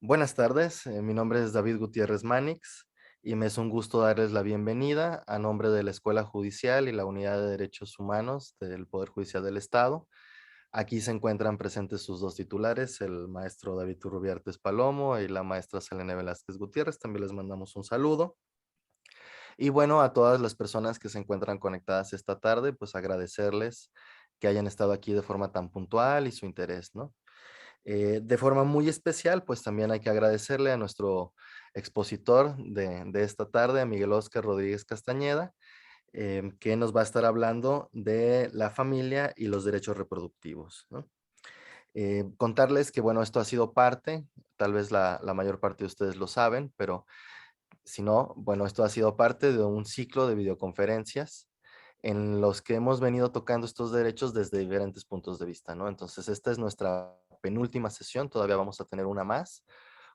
Buenas tardes, mi nombre es David Gutiérrez Manix y me es un gusto darles la bienvenida a nombre de la Escuela Judicial y la Unidad de Derechos Humanos del Poder Judicial del Estado. Aquí se encuentran presentes sus dos titulares, el maestro David Turrubiartes Palomo y la maestra Selene Velázquez Gutiérrez. También les mandamos un saludo. Y bueno, a todas las personas que se encuentran conectadas esta tarde, pues agradecerles que hayan estado aquí de forma tan puntual y su interés, ¿no? De forma muy especial, pues también hay que agradecerle a nuestro expositor de esta tarde, a Miguel Óscar Rodríguez Castañeda, que nos va a estar hablando de la familia y los derechos reproductivos, ¿no? Contarles que, bueno, esto ha sido parte, tal vez la mayor parte de ustedes lo saben, pero si no, bueno, esto ha sido parte de un ciclo de videoconferencias en los que hemos venido tocando estos derechos desde diferentes puntos de vista, ¿no? Entonces, esta es nuestra penúltima sesión, todavía vamos a tener una más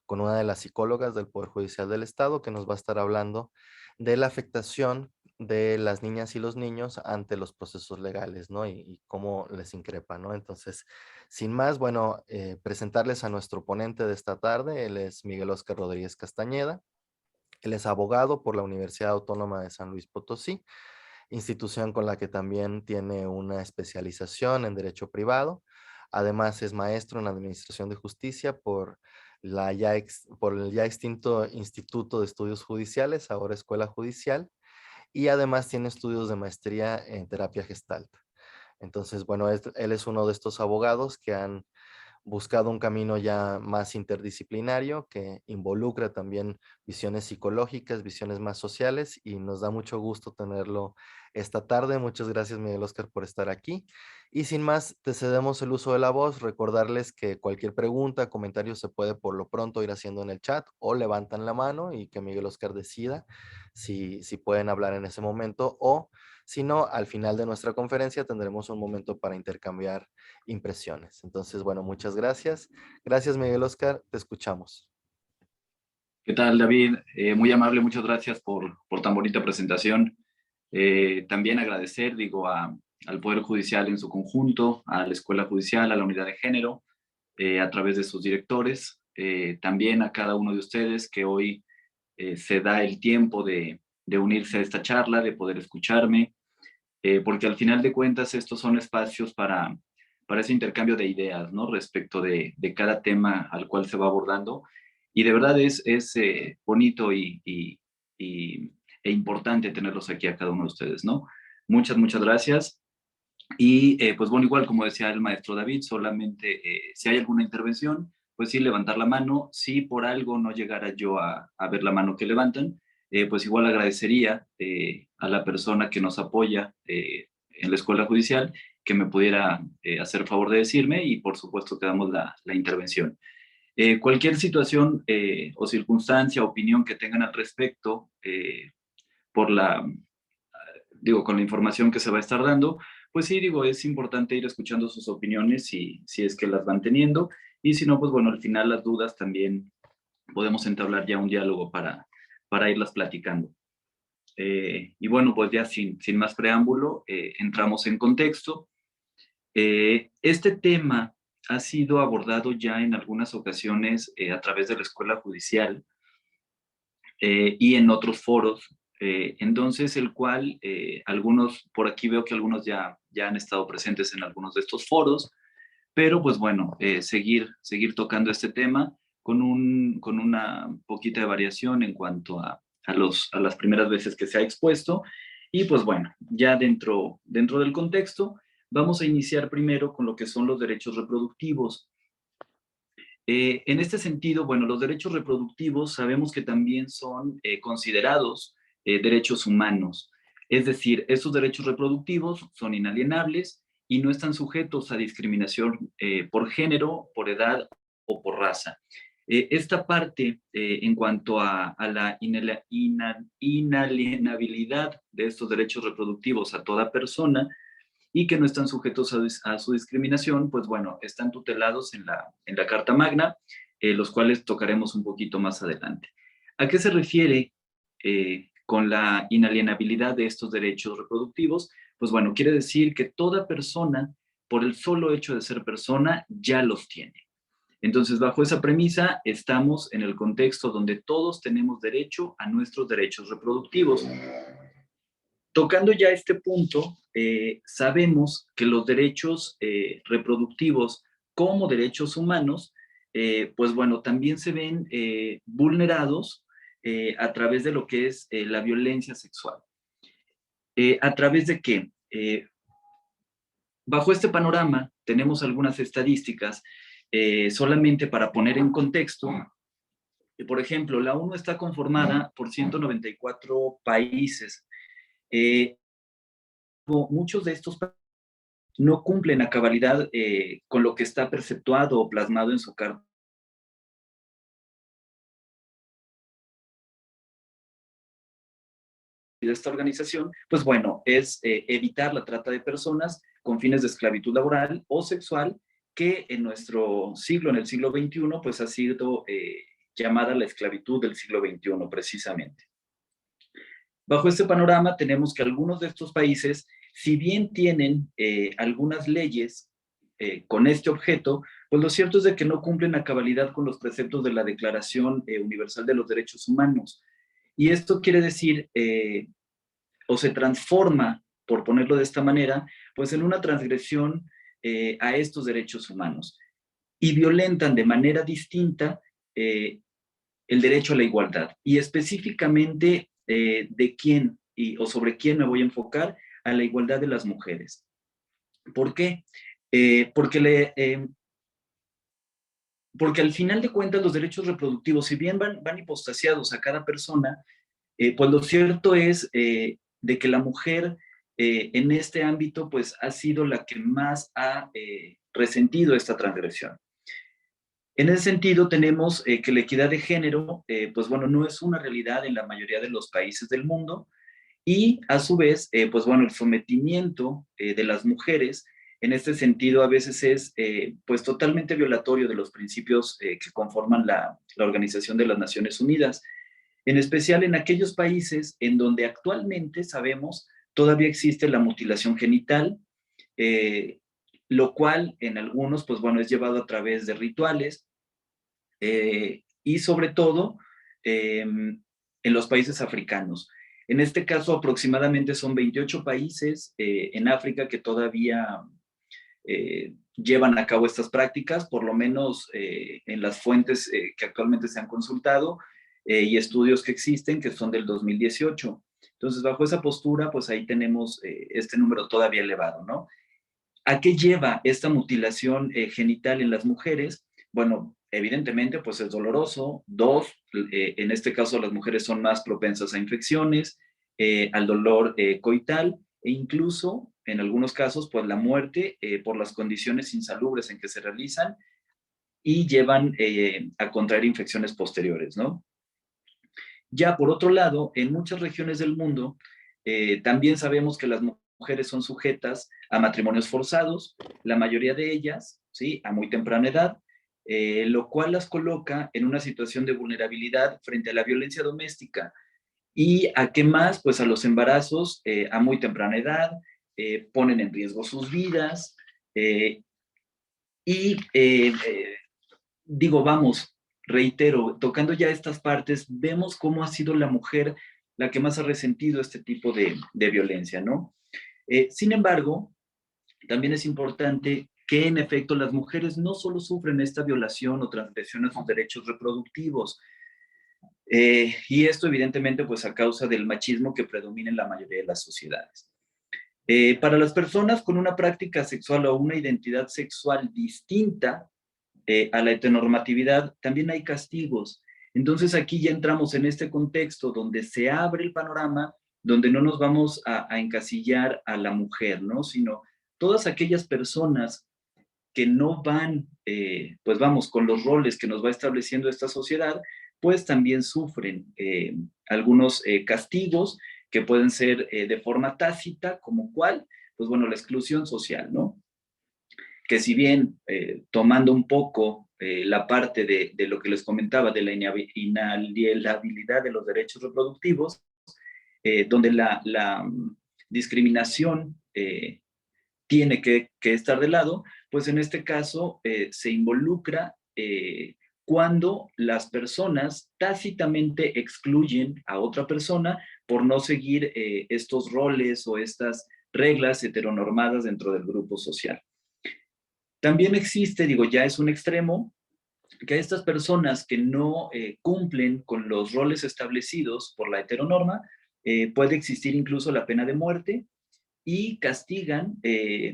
con una de las psicólogas del Poder Judicial del Estado que nos va a estar hablando de la afectación de las niñas y los niños ante los procesos legales, ¿no? Y cómo les increpa, ¿no? Entonces, sin más, bueno, presentarles a nuestro ponente de esta tarde, él es Miguel Óscar Rodríguez Castañeda. Él es abogado por la Universidad Autónoma de San Luis Potosí, institución con la que también tiene una especialización en derecho privado. Además, es maestro en administración de justicia por el ya extinto Instituto de Estudios Judiciales, ahora Escuela Judicial, y además tiene estudios de maestría en terapia gestalt. Entonces, bueno, él es uno de estos abogados que han buscado un camino ya más interdisciplinario que involucra también visiones psicológicas, visiones más sociales, y nos da mucho gusto tenerlo esta tarde. Muchas gracias, Miguel Óscar, por estar aquí. Y sin más, te cedemos el uso de la voz. Recordarles que cualquier pregunta, comentario se puede por lo pronto ir haciendo en el chat o levantan la mano y que Miguel Óscar decida si pueden hablar en ese momento, o si no, al final de nuestra conferencia tendremos un momento para intercambiar impresiones. Entonces, bueno, muchas gracias. Gracias, Miguel Óscar, te escuchamos. ¿Qué tal, David? Muy amable, muchas gracias por tan bonita presentación. También agradecer, digo, al Poder Judicial en su conjunto, a la Escuela Judicial, a la Unidad de Género, a través de sus directores, también a cada uno de ustedes que hoy se da el tiempo de unirse a esta charla, de poder escucharme, porque al final de cuentas estos son espacios para ese intercambio de ideas, ¿no? Respecto de cada tema al cual se va abordando. Y de verdad es bonito e importante tenerlos aquí a cada uno de ustedes, ¿no? Muchas, muchas gracias. Y pues bueno, igual como decía el maestro David, solamente si hay alguna intervención, pues sí levantar la mano. Si por algo no llegara yo a ver la mano que levantan, pues igual agradecería a la persona que nos apoya en la escuela judicial que me pudiera hacer favor de decirme y por supuesto que damos la intervención. Cualquier situación o circunstancia, opinión que tengan al respecto, por la, digo, con la información que se va a estar dando, pues sí, digo, es importante ir escuchando sus opiniones si es que las van teniendo, y si no, pues bueno, al final las dudas también podemos entablar ya un diálogo para irlas platicando. Y bueno, pues ya sin más preámbulo, entramos en contexto. Este tema ha sido abordado ya en algunas ocasiones a través de la escuela judicial y en otros foros. Entonces, el cual algunos, por aquí veo que algunos ya han estado presentes en algunos de estos foros, pero pues bueno, seguir tocando este tema con una poquita de variación en cuanto a las primeras veces que se ha expuesto. Y pues bueno, ya dentro del contexto, vamos a iniciar primero con lo que son los derechos reproductivos. En este sentido, bueno, los derechos reproductivos sabemos que también son considerados derechos humanos. Es decir, estos derechos reproductivos son inalienables y no están sujetos a discriminación por género, por edad o por raza. Esta parte, en cuanto a la inalienabilidad de estos derechos reproductivos a toda persona, y que no están sujetos a su discriminación, pues bueno, están tutelados en la Carta Magna, los cuales tocaremos un poquito más adelante. ¿A qué se refiere con la inalienabilidad de estos derechos reproductivos? Pues bueno, quiere decir que toda persona, por el solo hecho de ser persona, ya los tiene. Entonces, bajo esa premisa, estamos en el contexto donde todos tenemos derecho a nuestros derechos reproductivos. Tocando ya este punto, sabemos que los derechos reproductivos como derechos humanos, pues bueno, también se ven vulnerados a través de lo que es la violencia sexual. ¿A través de qué? Bajo este panorama, tenemos algunas estadísticas solamente para poner en contexto. Por ejemplo, la ONU está conformada por 194 países. Muchos de estos no cumplen a cabalidad con lo que está perceptuado o plasmado en su carta de esta organización, pues bueno, es evitar la trata de personas con fines de esclavitud laboral o sexual, que en nuestro siglo, en el siglo XXI, pues ha sido llamada la esclavitud del siglo XXI, precisamente. Bajo este panorama tenemos que algunos de estos países, si bien tienen algunas leyes con este objeto, pues lo cierto es de que no cumplen a cabalidad con los preceptos de la Declaración Universal de los Derechos Humanos. Y esto quiere decir, o se transforma, por ponerlo de esta manera, pues en una transgresión a estos derechos humanos. Y violentan de manera distinta el derecho a la igualdad. Y específicamente de quién o sobre quién me voy a enfocar, a la igualdad de las mujeres. ¿Por qué? Porque al final de cuentas los derechos reproductivos, si bien van hipostasiados a cada persona, pues lo cierto es de que la mujer en este ámbito pues ha sido la que más ha resentido esta transgresión. En ese sentido, tenemos que la equidad de género, pues bueno, no es una realidad en la mayoría de los países del mundo, y a su vez, pues bueno, el sometimiento de las mujeres en este sentido a veces es pues totalmente violatorio de los principios que conforman la Organización de las Naciones Unidas, en especial en aquellos países en donde actualmente sabemos todavía existe la mutilación genital, eh, lo cual en algunos, pues bueno, es llevado a través de rituales, y sobre todo en los países africanos. En este caso, aproximadamente son 28 países en África que todavía llevan a cabo estas prácticas, por lo menos en las fuentes que actualmente se han consultado y estudios que existen, que son del 2018. Entonces, bajo esa postura, pues ahí tenemos este número todavía elevado, ¿no? ¿A qué lleva esta mutilación genital en las mujeres? Bueno, evidentemente, pues es doloroso. Dos, en este caso las mujeres son más propensas a infecciones, al dolor coital e incluso, en algunos casos, pues la muerte por las condiciones insalubres en que se realizan y llevan a contraer infecciones posteriores, ¿no? Ya por otro lado, en muchas regiones del mundo, también sabemos que las mujeres son sujetas a matrimonios forzados, la mayoría de ellas, ¿sí? A muy temprana edad, lo cual las coloca en una situación de vulnerabilidad frente a la violencia doméstica. ¿Y a qué más? Pues a los embarazos a muy temprana edad, ponen en riesgo sus vidas, eh, y digo, vamos, reitero, tocando ya estas partes, vemos cómo ha sido la mujer la que más ha resentido este tipo de violencia, ¿no? Sin embargo, también es importante que en efecto las mujeres no solo sufren esta violación o transgresión a sus derechos reproductivos, y esto evidentemente pues a causa del machismo que predomina en la mayoría de las sociedades. Para las personas con una práctica sexual o una identidad sexual distinta a la heteronormatividad, también hay castigos. Entonces aquí ya entramos en este contexto donde se abre el panorama, donde no nos vamos a encasillar a la mujer, ¿no? Sino todas aquellas personas que no van, pues vamos, con los roles que nos va estableciendo esta sociedad, pues también sufren algunos castigos que pueden ser de forma tácita, como cuál, pues bueno, la exclusión social, ¿no? Que si bien tomando un poco la parte de lo que les comentaba de la inalienabilidad de los derechos reproductivos, donde la discriminación tiene que estar de lado, pues en este caso se involucra cuando las personas tácitamente excluyen a otra persona por no seguir estos roles o estas reglas heteronormadas dentro del grupo social. También existe, digo, ya es un extremo, que estas personas que no cumplen con los roles establecidos por la heteronorma, puede existir incluso la pena de muerte y castigan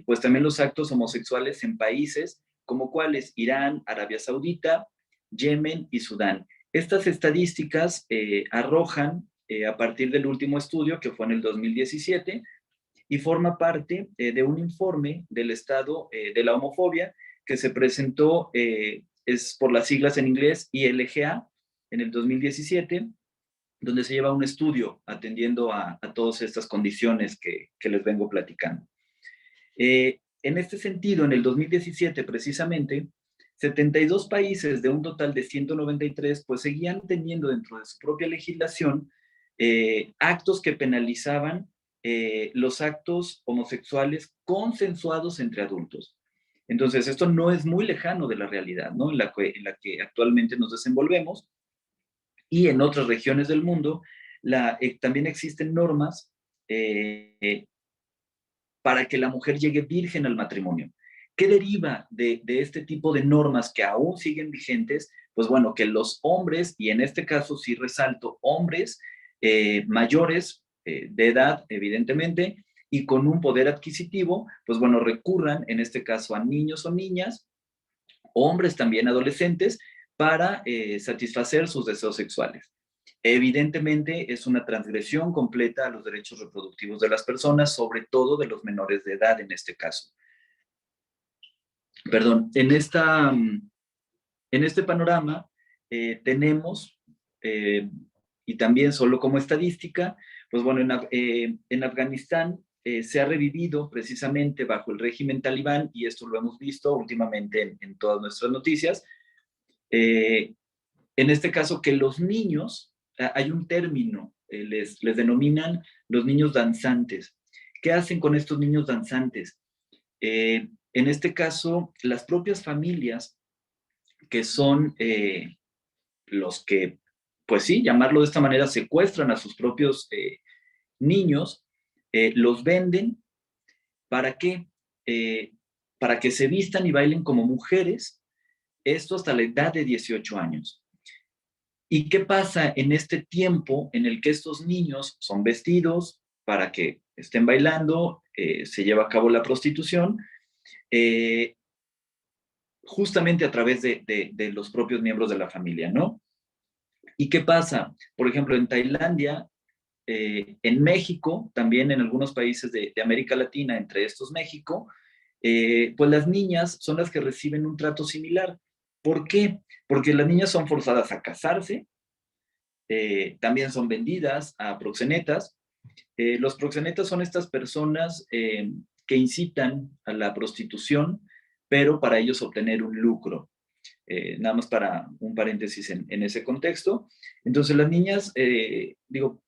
pues también los actos homosexuales en países como cuáles: Irán, Arabia Saudita, Yemen y Sudán. Estas estadísticas arrojan a partir del último estudio, que fue en el 2017, y forma parte de un informe del estado de la homofobia que se presentó, es por las siglas en inglés ILGA, en el 2017, donde se lleva un estudio atendiendo a todas estas condiciones que les vengo platicando. En este sentido, en el 2017 precisamente, 72 países de un total de 193 pues seguían teniendo dentro de su propia legislación actos que penalizaban los actos homosexuales consensuados entre adultos. Entonces, esto no es muy lejano de la realidad, ¿no? En la que actualmente nos desenvolvemos, y en otras regiones del mundo también existen normas para que la mujer llegue virgen al matrimonio. ¿Qué deriva de este tipo de normas que aún siguen vigentes? Pues bueno, que los hombres, y en este caso sí resalto, hombres mayores de edad, evidentemente, y con un poder adquisitivo, pues bueno, recurran en este caso a niños o niñas, hombres también adolescentes, para satisfacer sus deseos sexuales. Evidentemente es una transgresión completa a los derechos reproductivos de las personas, sobre todo de los menores de edad en este caso. Perdón, en este panorama tenemos, y también solo como estadística, pues bueno, en Afganistán se ha revivido precisamente bajo el régimen talibán, y esto lo hemos visto últimamente en todas nuestras noticias, en este caso que los niños, hay un término, les denominan los niños danzantes. ¿Qué hacen con estos niños danzantes? En este caso, las propias familias, que son los que, pues sí, llamarlo de esta manera, secuestran a sus propios niños, los venden. ¿Para qué? Para que se vistan y bailen como mujeres, esto hasta la edad de 18 años. ¿Y qué pasa en este tiempo en el que estos niños son vestidos para que estén bailando, se lleva a cabo la prostitución, justamente a través de los propios miembros de la familia, ¿no? ¿Y qué pasa? Por ejemplo, en Tailandia, en México, también en algunos países de América Latina, entre estos México, pues las niñas son las que reciben un trato similar. ¿Por qué? Porque las niñas son forzadas a casarse, también son vendidas a proxenetas. Los proxenetas son estas personas que incitan a la prostitución, pero para ellos obtener un lucro. Nada más para un paréntesis en ese contexto. Entonces las niñas, digo,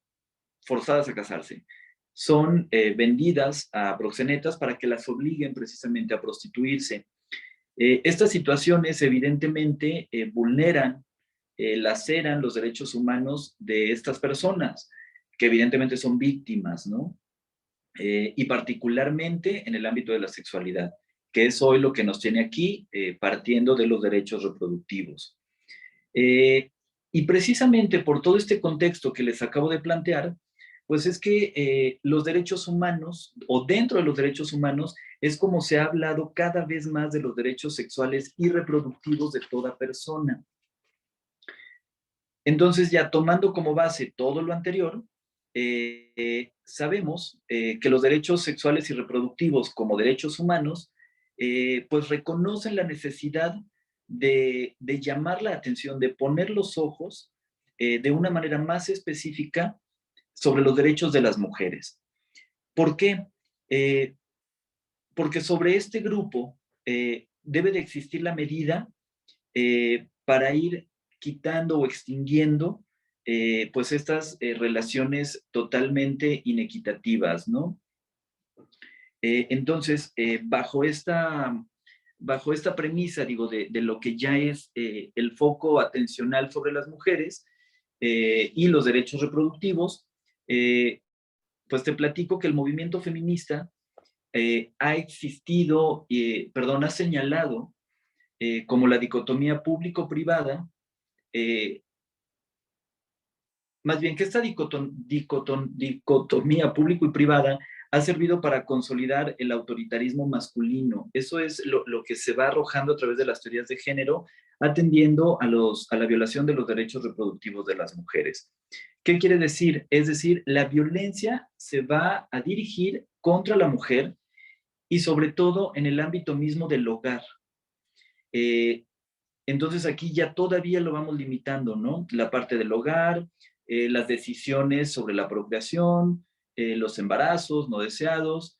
forzadas a casarse, son vendidas a proxenetas para que las obliguen precisamente a prostituirse. Estas situaciones evidentemente vulneran, laceran los derechos humanos de estas personas, que evidentemente son víctimas, ¿no? Y particularmente en el ámbito de la sexualidad, que es hoy lo que nos tiene aquí, partiendo de los derechos reproductivos. Y precisamente por todo este contexto que les acabo de plantear, pues es que los derechos humanos, o dentro de los derechos humanos, es como se ha hablado cada vez más de los derechos sexuales y reproductivos de toda persona. Entonces, ya tomando como base todo lo anterior, sabemos que los derechos sexuales y reproductivos como derechos humanos, pues reconocen la necesidad de llamar la atención, de poner los ojos de una manera más específica sobre los derechos de las mujeres. ¿Por qué? Porque sobre este grupo debe de existir la medida para ir quitando o extinguiendo pues estas relaciones totalmente inequitativas, ¿no? Entonces, bajo esta premisa, digo, de lo que ya es el foco atencional sobre las mujeres y los derechos reproductivos, pues te platico que el movimiento feminista ha existido, ha señalado como la dicotomía público-privada, más bien que esta dicotomía público y privada ha servido para consolidar el autoritarismo masculino. Eso es lo que se va arrojando a través de las teorías de género, atendiendo a la violación de los derechos reproductivos de las mujeres. ¿Qué quiere decir? Es decir, la violencia se va a dirigir contra la mujer y sobre todo en el ámbito mismo del hogar. Entonces aquí ya todavía lo vamos limitando, ¿no? La parte del hogar, las decisiones sobre la procreación, los embarazos no deseados,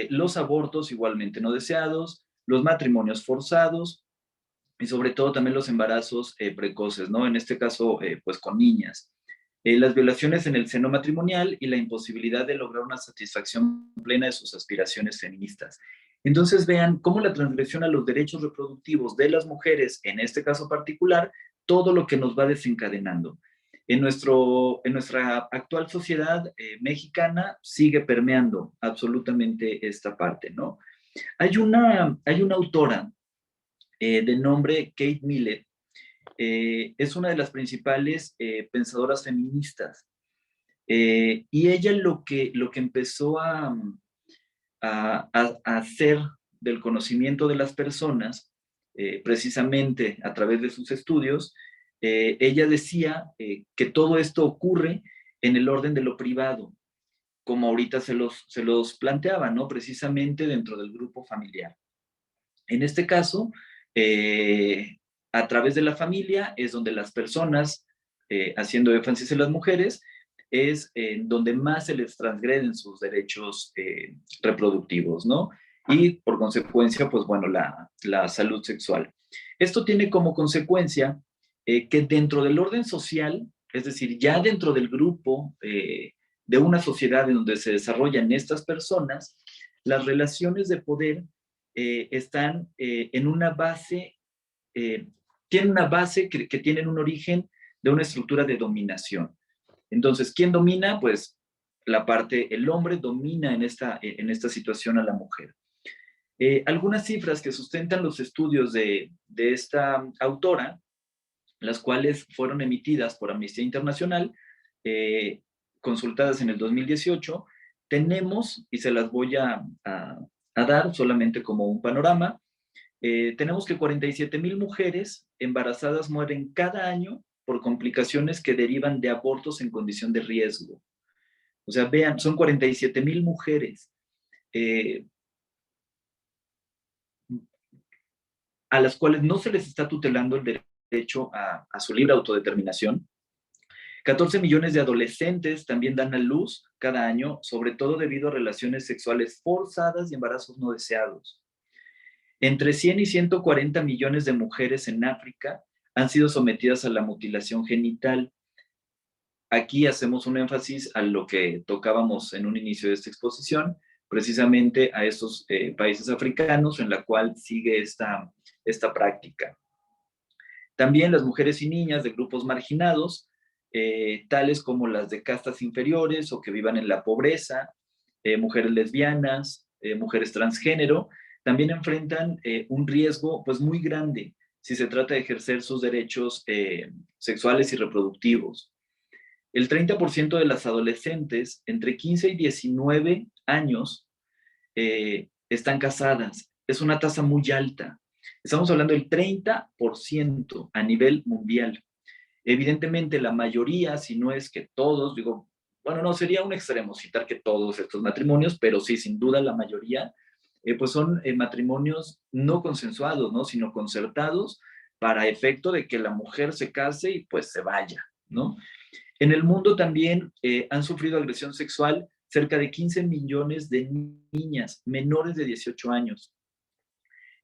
los abortos igualmente no deseados, los matrimonios forzados y sobre todo también los embarazos precoces, ¿no? En este caso, pues con niñas. Las violaciones en el seno matrimonial y la imposibilidad de lograr una satisfacción plena de sus aspiraciones feministas. Entonces vean cómo la transgresión a los derechos reproductivos de las mujeres, en este caso particular, todo lo que nos va desencadenando. En nuestra actual sociedad mexicana sigue permeando absolutamente esta parte, ¿no? Hay una autora de nombre Kate Millett, es una de las principales pensadoras feministas. Y ella lo que empezó a hacer del conocimiento de las personas, precisamente a través de sus estudios, ella decía que todo esto ocurre en el orden de lo privado, como ahorita se los planteaba, ¿no? Precisamente dentro del grupo familiar. En este caso, a través de la familia es donde las personas, haciendo énfasis en las mujeres, es donde más se les transgreden sus derechos reproductivos, ¿no? Y por consecuencia, pues bueno, la salud sexual. Esto tiene como consecuencia que dentro del orden social, es decir, ya dentro del grupo de una sociedad en donde se desarrollan estas personas, las relaciones de poder están en una base, tienen una base que tienen un origen de una estructura de dominación. Entonces, ¿quién domina? Pues el hombre domina en esta situación a la mujer. Algunas cifras que sustentan los estudios de esta autora, las cuales fueron emitidas por Amnistía Internacional, consultadas en el 2018, tenemos, y se las voy a dar solamente como un panorama, tenemos que 47,000 mujeres embarazadas mueren cada año por complicaciones que derivan de abortos en condición de riesgo. O sea, vean, son 47,000 mujeres a las cuales no se les está tutelando el derecho a su libre autodeterminación. 14 millones de adolescentes también dan a luz cada año, sobre todo debido a relaciones sexuales forzadas y embarazos no deseados. Entre 100 y 140 millones de mujeres en África han sido sometidas a la mutilación genital. Aquí hacemos un énfasis a lo que tocábamos en un inicio de esta exposición, precisamente a estos países africanos en la cual sigue esta práctica. También las mujeres y niñas de grupos marginados, tales como las de castas inferiores o que vivan en la pobreza, mujeres lesbianas, mujeres transgénero, también enfrentan un riesgo pues muy grande si se trata de ejercer sus derechos sexuales y reproductivos. El 30% de las adolescentes entre 15 y 19 años están casadas. Es una tasa muy alta. Estamos hablando del 30% a nivel mundial. Evidentemente, la mayoría, si no es que todos, digo, bueno, no sería un extremo citar que todos estos matrimonios, pero sí, sin duda la mayoría, pues son matrimonios no consensuados, ¿no? Sino concertados para efecto de que la mujer se case y pues se vaya, ¿no? En el mundo también han sufrido agresión sexual cerca de 15 millones de niñas menores de 18 años.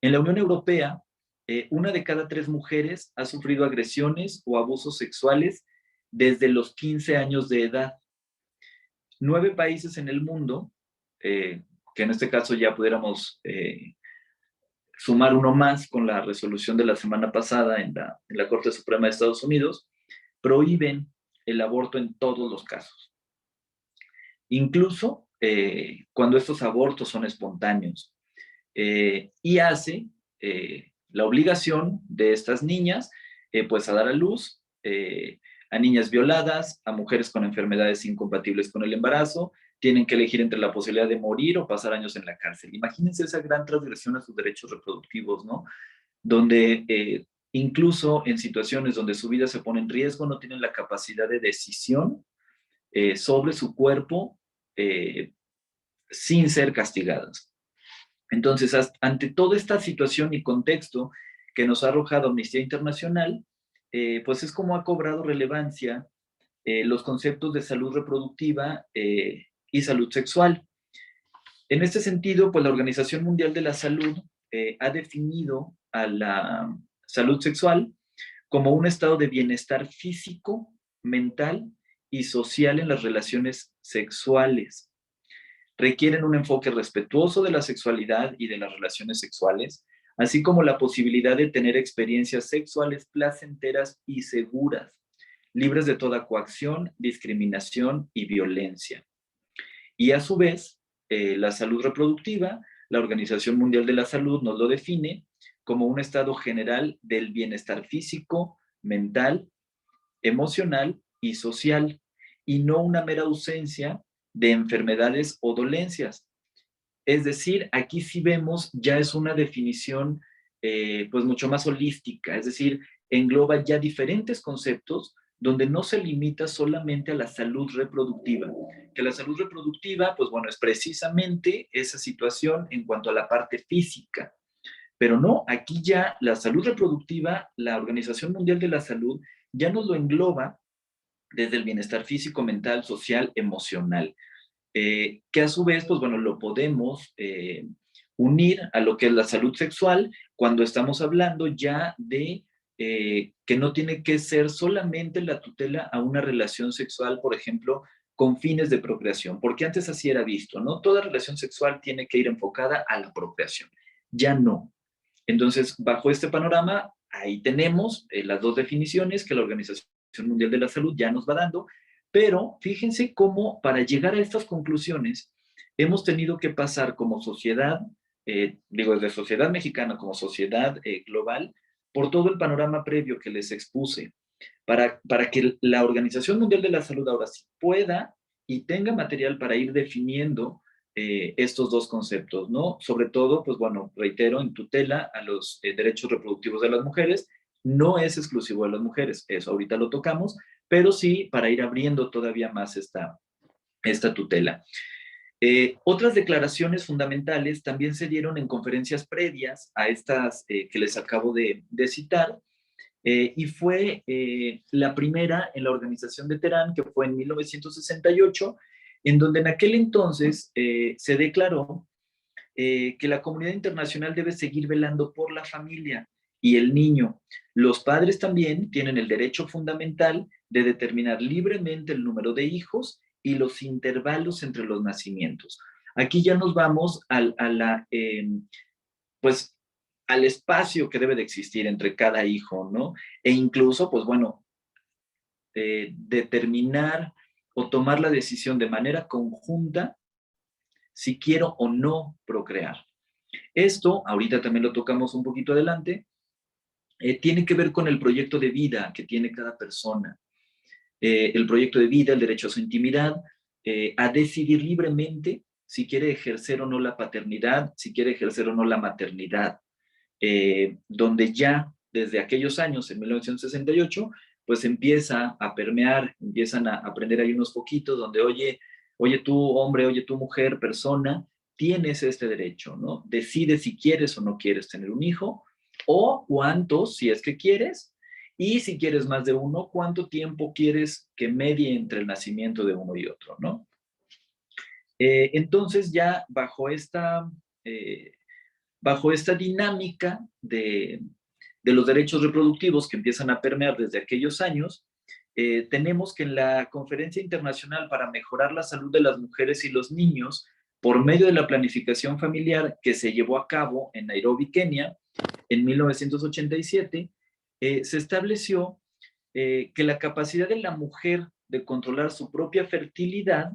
En la Unión Europea, una de cada 3 mujeres ha sufrido agresiones o abusos sexuales desde los 15 años de edad. 9 países en el mundo, que en este caso ya pudiéramos sumar uno más con la resolución de la semana pasada en la Corte Suprema de Estados Unidos, prohíben el aborto en todos los casos. Incluso cuando estos abortos son espontáneos. Y hace la obligación de estas niñas pues a dar a luz a niñas violadas, a mujeres con enfermedades incompatibles con el embarazo, tienen que elegir entre la posibilidad de morir o pasar años en la cárcel. Imagínense esa gran transgresión a sus derechos reproductivos, ¿no? Donde incluso en situaciones donde su vida se pone en riesgo, no tienen la capacidad de decisión sobre su cuerpo sin ser castigadas. Entonces, ante toda esta situación y contexto que nos ha arrojado Amnistía Internacional, pues es como ha cobrado relevancia los conceptos de salud reproductiva y salud sexual. En este sentido, pues la Organización Mundial de la Salud ha definido a la salud sexual como un estado de bienestar físico, mental y social en las relaciones sexuales. Requieren un enfoque respetuoso de la sexualidad y de las relaciones sexuales, así como la posibilidad de tener experiencias sexuales placenteras y seguras, libres de toda coacción, discriminación y violencia. Y a su vez, la salud reproductiva, la Organización Mundial de la Salud nos lo define como un estado general del bienestar físico, mental, emocional y social, y no una mera ausencia de enfermedades o dolencias. Es decir, aquí sí vemos, ya es una definición pues mucho más holística, es decir, engloba ya diferentes conceptos donde no se limita solamente a la salud reproductiva, que la salud reproductiva, pues bueno, es precisamente esa situación en cuanto a la parte física, pero no, aquí ya la salud reproductiva, la Organización Mundial de la Salud ya nos lo engloba desde el bienestar físico, mental, social, emocional, que a su vez, pues bueno, lo podemos unir a lo que es la salud sexual cuando estamos hablando ya de que no tiene que ser solamente la tutela a una relación sexual, por ejemplo, con fines de procreación, porque antes así era visto, ¿no? Toda relación sexual tiene que ir enfocada a la procreación, ya no. Entonces, bajo este panorama, ahí tenemos las dos definiciones que la Organización Mundial de la Salud ya nos va dando, pero fíjense cómo para llegar a estas conclusiones hemos tenido que pasar como sociedad, desde sociedad mexicana como sociedad global, por todo el panorama previo que les expuse, para que la Organización Mundial de la Salud ahora sí pueda y tenga material para ir definiendo estos dos conceptos, ¿no? Sobre todo, pues bueno, reitero, en tutela a los derechos reproductivos de las mujeres, no es exclusivo de las mujeres, eso ahorita lo tocamos, pero sí para ir abriendo todavía más esta tutela. Otras declaraciones fundamentales también se dieron en conferencias previas a estas que les acabo de citar, y fue la primera en la organización de Teherán, que fue en 1968, en donde en aquel entonces se declaró que la comunidad internacional debe seguir velando por la familia y el niño. Los padres también tienen el derecho fundamental de determinar libremente el número de hijos y los intervalos entre los nacimientos. Aquí ya nos vamos pues, al espacio que debe de existir entre cada hijo, ¿no? E incluso, pues bueno, determinar o tomar la decisión de manera conjunta si quiero o no procrear. Esto, ahorita también lo tocamos un poquito adelante, tiene que ver con el proyecto de vida que tiene cada persona. El proyecto de vida, el derecho a su intimidad, a decidir libremente si quiere ejercer o no la paternidad, si quiere ejercer o no la maternidad, donde ya desde aquellos años, en 1968, pues empieza a permear, empiezan a aprender ahí unos poquitos, donde oye tú hombre, oye tú mujer, persona, tienes este derecho, ¿no? Decide si quieres o no quieres tener un hijo, o cuántos, si es que quieres, y si quieres más de uno, cuánto tiempo quieres que medie entre el nacimiento de uno y otro, ¿no? Entonces ya bajo esta dinámica de los derechos reproductivos que empiezan a permear desde aquellos años, tenemos que en la Conferencia Internacional para Mejorar la Salud de las Mujeres y los Niños, por medio de la planificación familiar que se llevó a cabo en Nairobi, Kenia, en 1987, se estableció que la capacidad de la mujer de controlar su propia fertilidad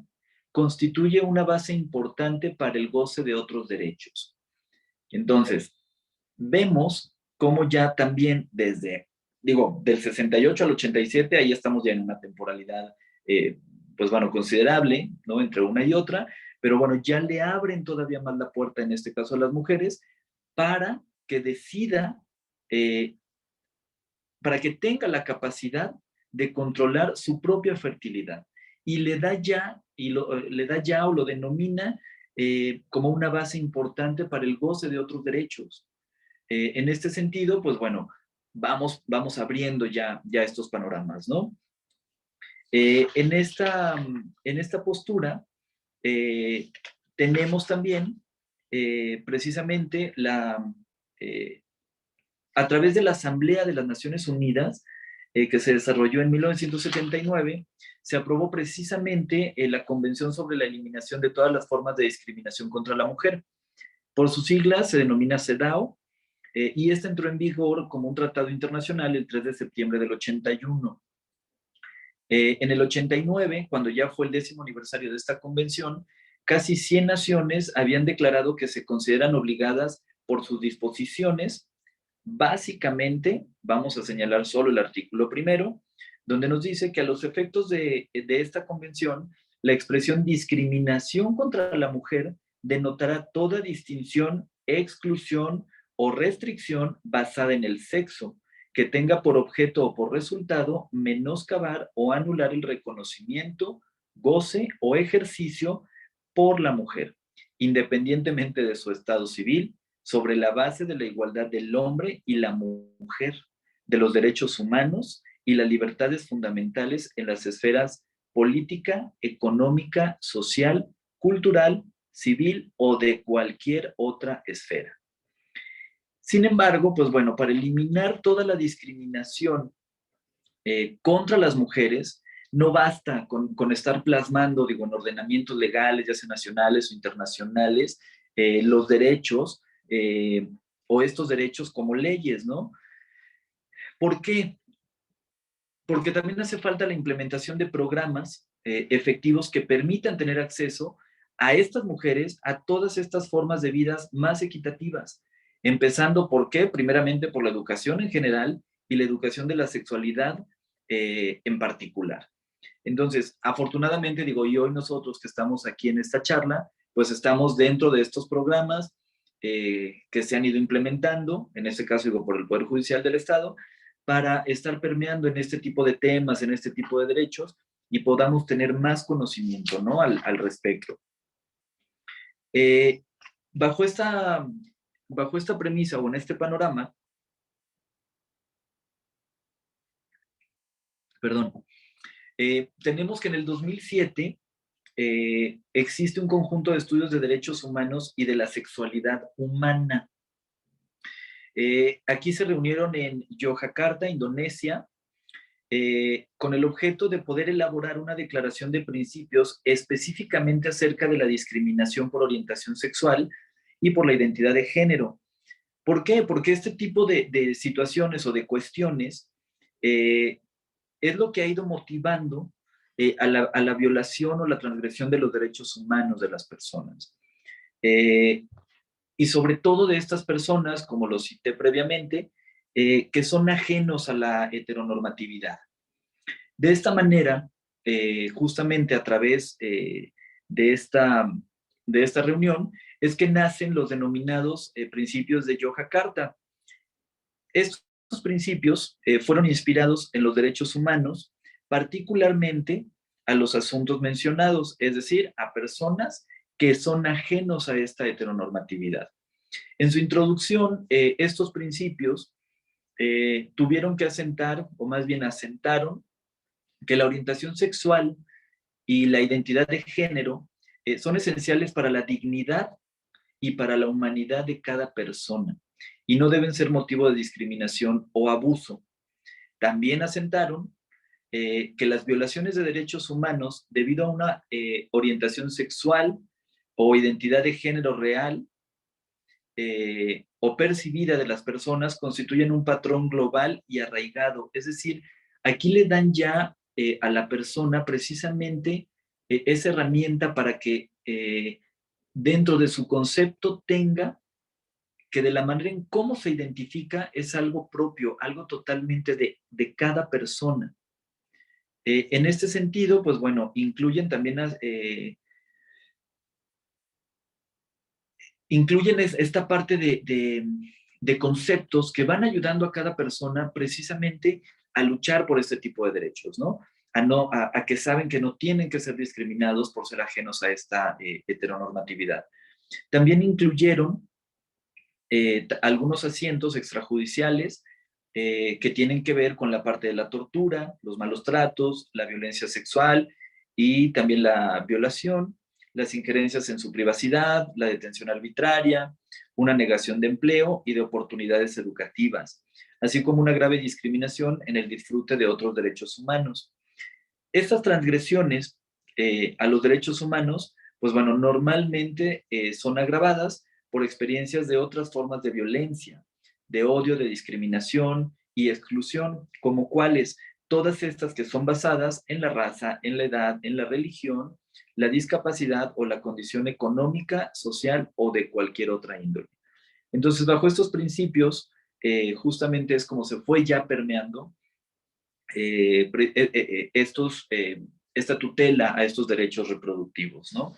constituye una base importante para el goce de otros derechos. Entonces, vemos cómo ya también del 68 al 87, ahí estamos ya en una temporalidad, pues bueno, considerable, ¿no? Entre una y otra, pero bueno, ya le abren todavía más la puerta, en este caso a las mujeres, para que decida, para que tenga la capacidad de controlar su propia fertilidad. Y le da ya, o lo denomina como una base importante para el goce de otros derechos. En este sentido, pues bueno, vamos abriendo ya estos panoramas, ¿no? En esta postura tenemos también precisamente a través de la Asamblea de las Naciones Unidas, que se desarrolló en 1979, se aprobó precisamente la Convención sobre la Eliminación de todas las formas de discriminación contra la mujer. Por sus siglas se denomina CEDAW, y esta entró en vigor como un tratado internacional el 3 de septiembre del 81. En el 89, cuando ya fue el 10º aniversario de esta convención, casi 100 naciones habían declarado que se consideran obligadas por sus disposiciones. Básicamente, vamos a señalar solo el artículo 1, donde nos dice que a los efectos de esta convención, la expresión discriminación contra la mujer denotará toda distinción, exclusión o restricción basada en el sexo, que tenga por objeto o por resultado menoscabar o anular el reconocimiento, goce o ejercicio por la mujer, independientemente de su estado civil, sobre la base de la igualdad del hombre y la mujer, de los derechos humanos y las libertades fundamentales en las esferas política, económica, social, cultural, civil o de cualquier otra esfera. Sin embargo, pues bueno, para eliminar toda la discriminación contra las mujeres, no basta con estar plasmando, en ordenamientos legales, ya sea nacionales o internacionales, los derechos o estos derechos como leyes, ¿no? ¿Por qué? Porque también hace falta la implementación de programas efectivos que permitan tener acceso a estas mujeres a todas estas formas de vidas más equitativas. Empezando, ¿por qué? Primeramente por la educación en general y la educación de la sexualidad en particular. Entonces, afortunadamente, y hoy nosotros que estamos aquí en esta charla, pues estamos dentro de estos programas que se han ido implementando, en este caso por el Poder Judicial del Estado, para estar permeando en este tipo de temas, en este tipo de derechos, y podamos tener más conocimiento, ¿no? al respecto. Bajo esta premisa o en este panorama, tenemos que en el 2007 existe un conjunto de estudios de derechos humanos y de la sexualidad humana. Aquí se reunieron en Yogyakarta, Indonesia, con el objeto de poder elaborar una declaración de principios específicamente acerca de la discriminación por orientación sexual y por la identidad de género. ¿Por qué? Porque este tipo de situaciones o de cuestiones es lo que ha ido motivando a la violación o la transgresión de los derechos humanos de las personas. Y sobre todo de estas personas, como lo cité previamente, que son ajenos a la heteronormatividad. De esta manera, justamente a través de esta reunión, es que nacen los denominados principios de Yogyakarta. Estos principios fueron inspirados en los derechos humanos, particularmente a los asuntos mencionados, es decir, a personas que son ajenos a esta heteronormatividad. En su introducción, estos principios tuvieron que asentar, o más bien asentaron, que la orientación sexual y la identidad de género son esenciales para la dignidad y para la humanidad de cada persona, y no deben ser motivo de discriminación o abuso. También asentaron que las violaciones de derechos humanos debido a una orientación sexual o identidad de género real o percibida de las personas constituyen un patrón global y arraigado. Es decir, aquí le dan ya a la persona precisamente esa herramienta para que dentro de su concepto tenga que de la manera en cómo se identifica es algo propio, algo totalmente de cada persona. En este sentido, pues bueno, incluyen también esta parte de conceptos que van ayudando a cada persona precisamente a luchar por este tipo de derechos, ¿no? A que saben que no tienen que ser discriminados por ser ajenos a esta heteronormatividad. También incluyeron algunos asientos extrajudiciales que tienen que ver con la parte de la tortura, los malos tratos, la violencia sexual y también la violación, las injerencias en su privacidad, la detención arbitraria, una negación de empleo y de oportunidades educativas, así como una grave discriminación en el disfrute de otros derechos humanos. Estas transgresiones a los derechos humanos, pues bueno, normalmente son agravadas por experiencias de otras formas de violencia, de odio, de discriminación y exclusión, como cuáles todas estas que son basadas en la raza, en la edad, en la religión, la discapacidad o la condición económica, social o de cualquier otra índole. Entonces, bajo estos principios, justamente es como se fue ya permeando esta tutela a estos derechos reproductivos, ¿no?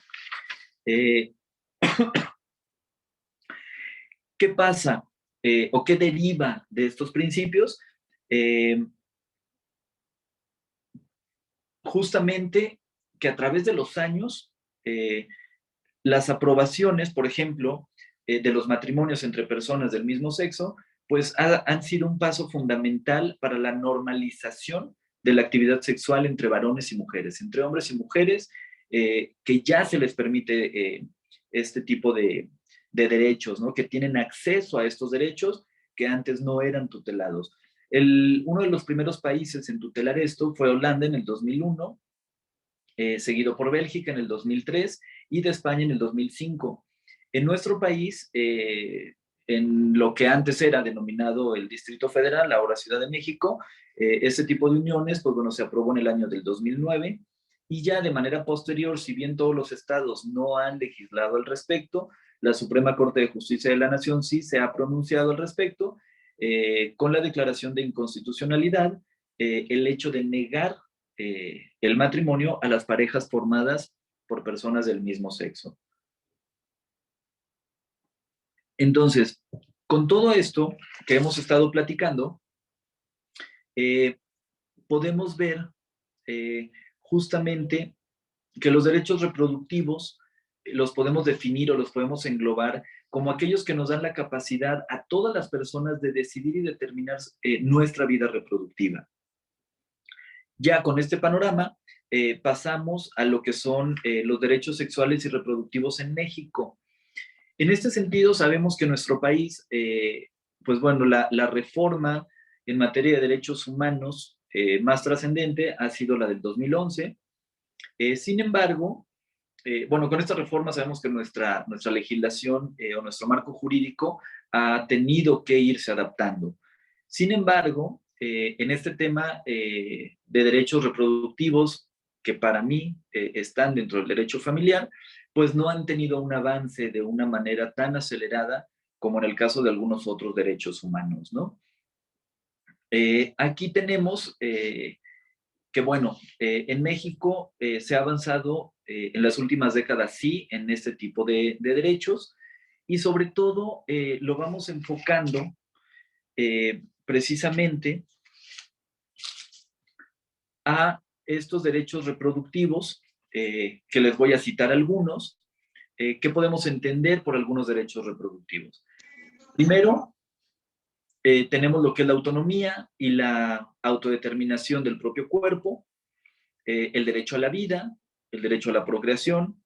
¿Qué pasa o qué deriva de estos principios? Justamente que a través de los años, las aprobaciones, por ejemplo, de los matrimonios entre personas del mismo sexo, pues han sido un paso fundamental para la normalización de la actividad sexual entre varones y mujeres, entre hombres y mujeres, que ya se les permite este tipo de derechos, ¿no? Que tienen acceso a estos derechos que antes no eran tutelados. Uno de los primeros países en tutelar esto fue Holanda en el 2001, seguido por Bélgica en el 2003 y de España en el 2005. En nuestro país, en lo que antes era denominado el Distrito Federal, ahora Ciudad de México, ese tipo de uniones, pues bueno, se aprobó en el año del 2009 y ya de manera posterior, si bien todos los estados no han legislado al respecto, la Suprema Corte de Justicia de la Nación sí se ha pronunciado al respecto, con la declaración de inconstitucionalidad, el hecho de negar el matrimonio a las parejas formadas por personas del mismo sexo. Entonces, con todo esto que hemos estado platicando, podemos ver justamente que los derechos reproductivos los podemos definir o los podemos englobar como aquellos que nos dan la capacidad a todas las personas de decidir y determinar nuestra vida reproductiva. Ya con este panorama, pasamos a lo que son los derechos sexuales y reproductivos en México. En este sentido, sabemos que nuestro país, pues bueno, la reforma en materia de derechos humanos más trascendente ha sido la del 2011. Sin embargo, bueno, con esta reforma sabemos que nuestra legislación o nuestro marco jurídico ha tenido que irse adaptando. Sin embargo, en este tema de derechos reproductivos, que para mí están dentro del derecho familiar, pues no han tenido un avance de una manera tan acelerada como en el caso de algunos otros derechos humanos, ¿no? Aquí tenemos que, bueno, en México se ha avanzado en las últimas décadas, sí, en este tipo de derechos, y sobre todo lo vamos enfocando precisamente a estos derechos reproductivos, que les voy a citar algunos, que podemos entender por algunos derechos reproductivos. Primero, tenemos lo que es la autonomía y la autodeterminación del propio cuerpo, el derecho a la vida, el derecho a la procreación,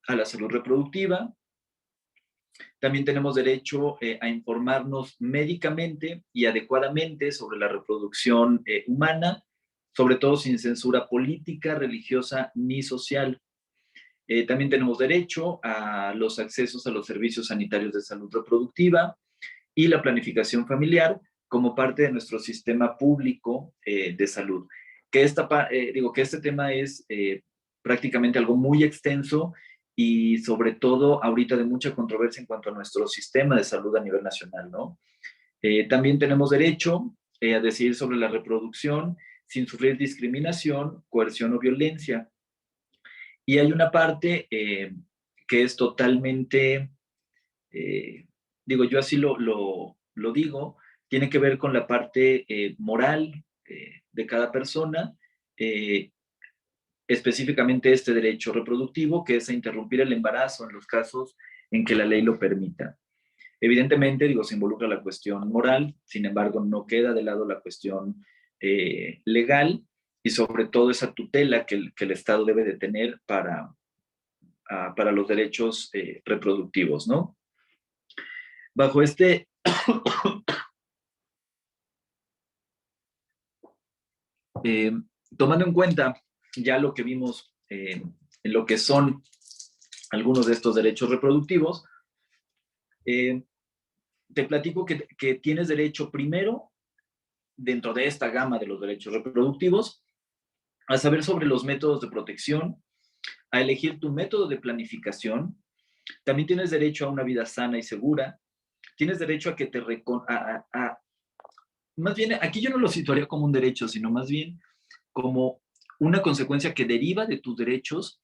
a la salud reproductiva. También tenemos derecho a informarnos médicamente y adecuadamente sobre la reproducción humana, sobre todo sin censura política, religiosa ni social. También tenemos derecho a los accesos a los servicios sanitarios de salud reproductiva y la planificación familiar como parte de nuestro sistema público de salud. Que que este tema es prácticamente algo muy extenso y sobre todo ahorita de mucha controversia en cuanto a nuestro sistema de salud a nivel nacional, ¿no? También tenemos derecho a decidir sobre la reproducción sin sufrir discriminación, coerción o violencia. Y hay una parte que es totalmente, yo así lo digo, tiene que ver con la parte moral de cada persona, específicamente este derecho reproductivo, que es a interrumpir el embarazo en los casos en que la ley lo permita. Evidentemente, se involucra la cuestión moral, sin embargo, no queda de lado la cuestión legal y sobre todo esa tutela que el Estado debe de tener para los derechos reproductivos, ¿no? Bajo este... tomando en cuenta ya lo que vimos en lo que son algunos de estos derechos reproductivos, te platico que tienes derecho primero, dentro de esta gama de los derechos reproductivos, a saber sobre los métodos de protección, a elegir tu método de planificación. También tienes derecho a una vida sana y segura. Tienes derecho a que te... Más bien, aquí yo no lo situaría como un derecho, sino más bien como una consecuencia que deriva de tus derechos,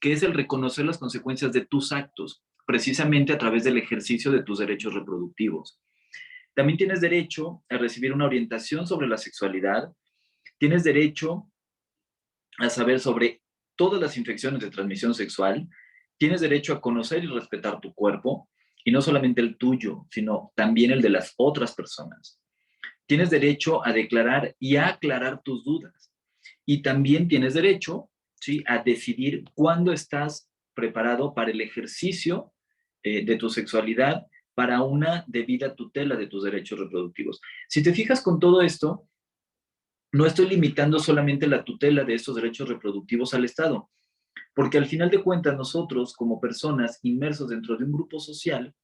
que es el reconocer las consecuencias de tus actos, precisamente a través del ejercicio de tus derechos reproductivos. También tienes derecho a recibir una orientación sobre la sexualidad. Tienes derecho a saber sobre todas las infecciones de transmisión sexual. Tienes derecho a conocer y respetar tu cuerpo, y no solamente el tuyo, sino también el de las otras personas. Tienes derecho a declarar y a aclarar tus dudas. Y también tienes derecho, ¿sí?, a decidir cuándo estás preparado para el ejercicio de tu sexualidad, para una debida tutela de tus derechos reproductivos. Si te fijas con todo esto, no estoy limitando solamente la tutela de estos derechos reproductivos al Estado, porque al final de cuentas nosotros, como personas inmersos dentro de un grupo social,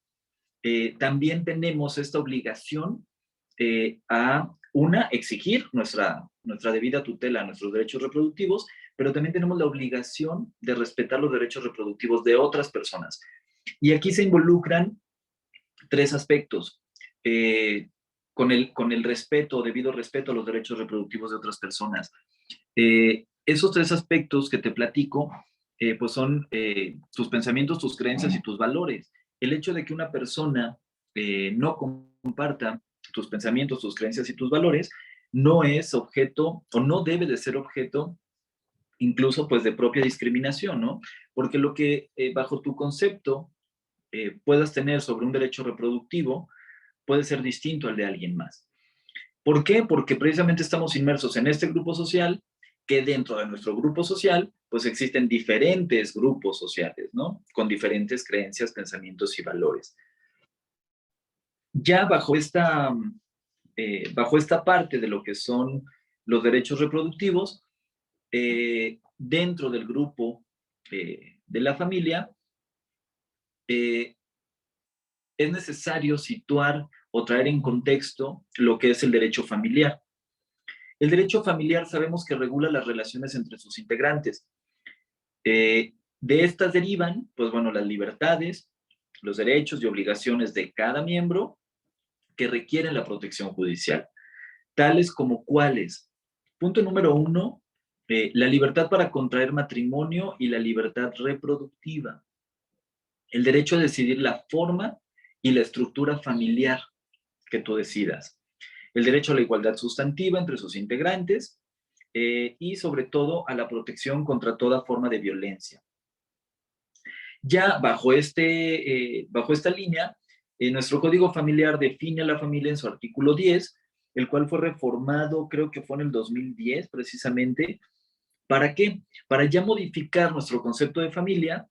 también tenemos esta obligación a exigir nuestra debida tutela a nuestros derechos reproductivos, pero también tenemos la obligación de respetar los derechos reproductivos de otras personas. Y aquí se involucran tres aspectos. Con el respeto, debido respeto a los derechos reproductivos de otras personas. Esos tres aspectos que te platico, pues son tus pensamientos, tus creencias y tus valores. El hecho de que una persona no comparta tus pensamientos, tus creencias y tus valores, no es objeto o no debe de ser objeto incluso pues de propia discriminación, ¿no? Porque lo que bajo tu concepto puedas tener sobre un derecho reproductivo puede ser distinto al de alguien más. ¿Por qué? Porque precisamente estamos inmersos en este grupo social, que dentro de nuestro grupo social pues existen diferentes grupos sociales, ¿no? Con diferentes creencias, pensamientos y valores. Ya bajo esta parte de lo que son los derechos reproductivos, dentro del grupo de la familia, es necesario situar o traer en contexto lo que es el derecho familiar. El derecho familiar sabemos que regula las relaciones entre sus integrantes. De estas derivan, pues bueno, las libertades, los derechos y obligaciones de cada miembro que requieren la protección judicial, tales como cuáles. Punto número 1, la libertad para contraer matrimonio y la libertad reproductiva. El derecho a decidir la forma y la estructura familiar que tú decidas. El derecho a la igualdad sustantiva entre sus integrantes y sobre todo a la protección contra toda forma de violencia. Ya bajo esta línea, nuestro Código Familiar define a la familia en su artículo 10, el cual fue reformado, creo que fue en el 2010 precisamente. ¿Para qué? Para ya modificar nuestro concepto de familia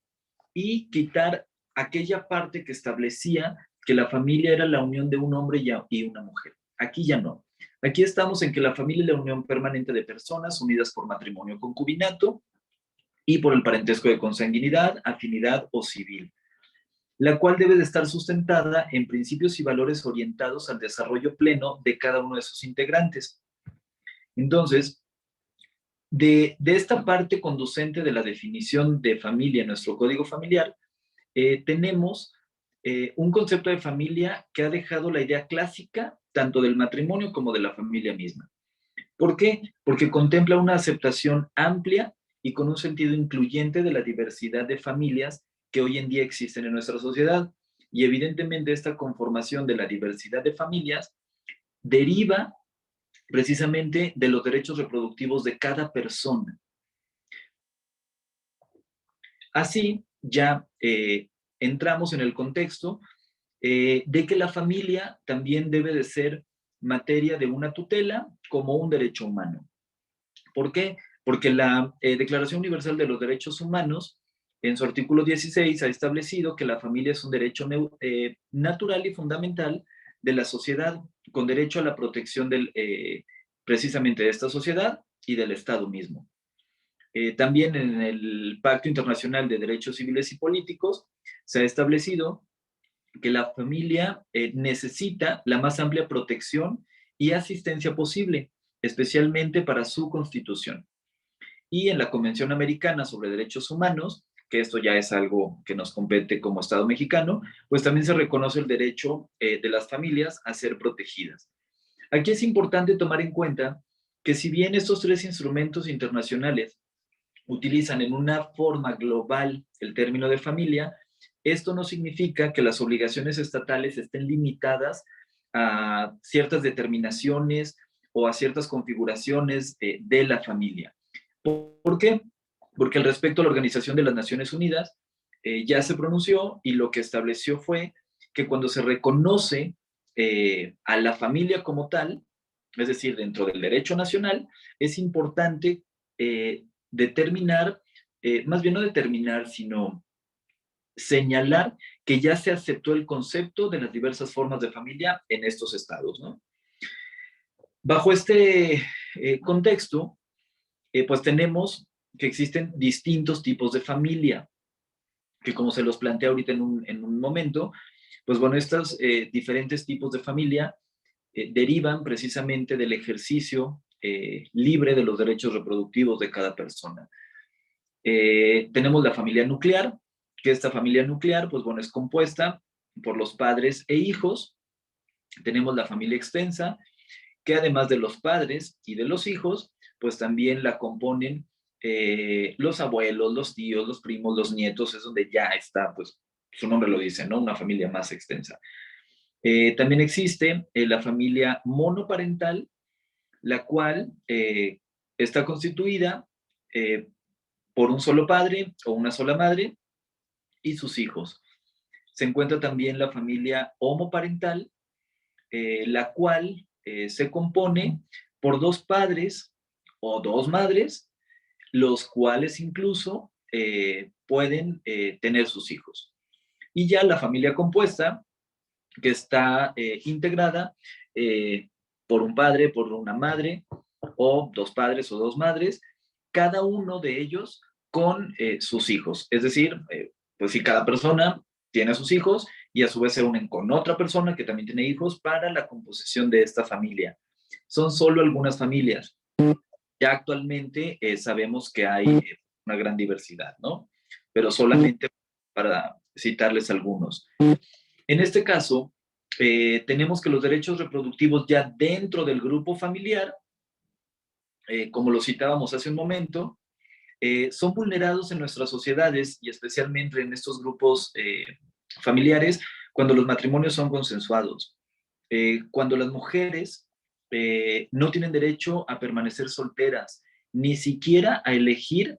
y quitar aquella parte que establecía que la familia era la unión de un hombre y una mujer. Aquí ya no. Aquí estamos en que la familia es la unión permanente de personas unidas por matrimonio o concubinato, y por el parentesco de consanguinidad, afinidad o civil, la cual debe de estar sustentada en principios y valores orientados al desarrollo pleno de cada uno de sus integrantes. Entonces, de esta parte conducente de la definición de familia en nuestro código familiar, tenemos un concepto de familia que ha dejado la idea clásica tanto del matrimonio como de la familia misma. ¿Por qué? Porque contempla una aceptación amplia y con un sentido incluyente de la diversidad de familias que hoy en día existen en nuestra sociedad. Y evidentemente esta conformación de la diversidad de familias deriva precisamente de los derechos reproductivos de cada persona. Así, ya entramos en el contexto de que la familia también debe de ser materia de una tutela como un derecho humano. ¿Por qué? Porque la Declaración Universal de los Derechos Humanos, en su artículo 16, ha establecido que la familia es un derecho natural y fundamental de la sociedad, con derecho a la protección precisamente de esta sociedad y del Estado mismo. También en el Pacto Internacional de Derechos Civiles y Políticos se ha establecido que la familia necesita la más amplia protección y asistencia posible, especialmente para su constitución. Y en la Convención Americana sobre Derechos Humanos, que esto ya es algo que nos compete como Estado mexicano, pues también se reconoce el derecho de las familias a ser protegidas. Aquí es importante tomar en cuenta que si bien estos tres instrumentos internacionales utilizan en una forma global el término de familia, esto no significa que las obligaciones estatales estén limitadas a ciertas determinaciones o a ciertas configuraciones de la familia. ¿Por qué? Porque al respecto la Organización de las Naciones Unidas ya se pronunció y lo que estableció fue que cuando se reconoce a la familia como tal, es decir, dentro del derecho nacional, es importante determinar, más bien no determinar, sino señalar que ya se aceptó el concepto de las diversas formas de familia en estos estados, ¿no? Bajo este contexto, pues tenemos que existen distintos tipos de familia, que como se los planteé ahorita en un momento, pues bueno, estos diferentes tipos de familia derivan precisamente del ejercicio libre de los derechos reproductivos de cada persona. Tenemos la familia nuclear, que esta familia nuclear, pues bueno, es compuesta por los padres e hijos. Tenemos la familia extensa, que además de los padres y de los hijos, pues también la componen los abuelos, los tíos, los primos, los nietos, es donde ya está, pues su nombre lo dice, ¿no? Una familia más extensa. También existe la familia monoparental, la cual está constituida por un solo padre o una sola madre y sus hijos. Se encuentra también la familia homoparental, la cual se compone por dos padres o dos madres, los cuales incluso pueden tener sus hijos. Y ya la familia compuesta, que está integrada por un padre, por una madre, o dos padres o dos madres, cada uno de ellos con sus hijos. Es decir, pues si cada persona tiene a sus hijos y a su vez se unen con otra persona que también tiene hijos para la composición de esta familia. Son solo algunas familias. Ya actualmente sabemos que hay una gran diversidad, ¿no? Pero solamente para citarles algunos. En este caso, tenemos que los derechos reproductivos ya dentro del grupo familiar, como lo citábamos hace un momento, son vulnerados en nuestras sociedades y especialmente en estos grupos familiares cuando los matrimonios son consensuados. Cuando las mujeres no tienen derecho a permanecer solteras, ni siquiera a elegir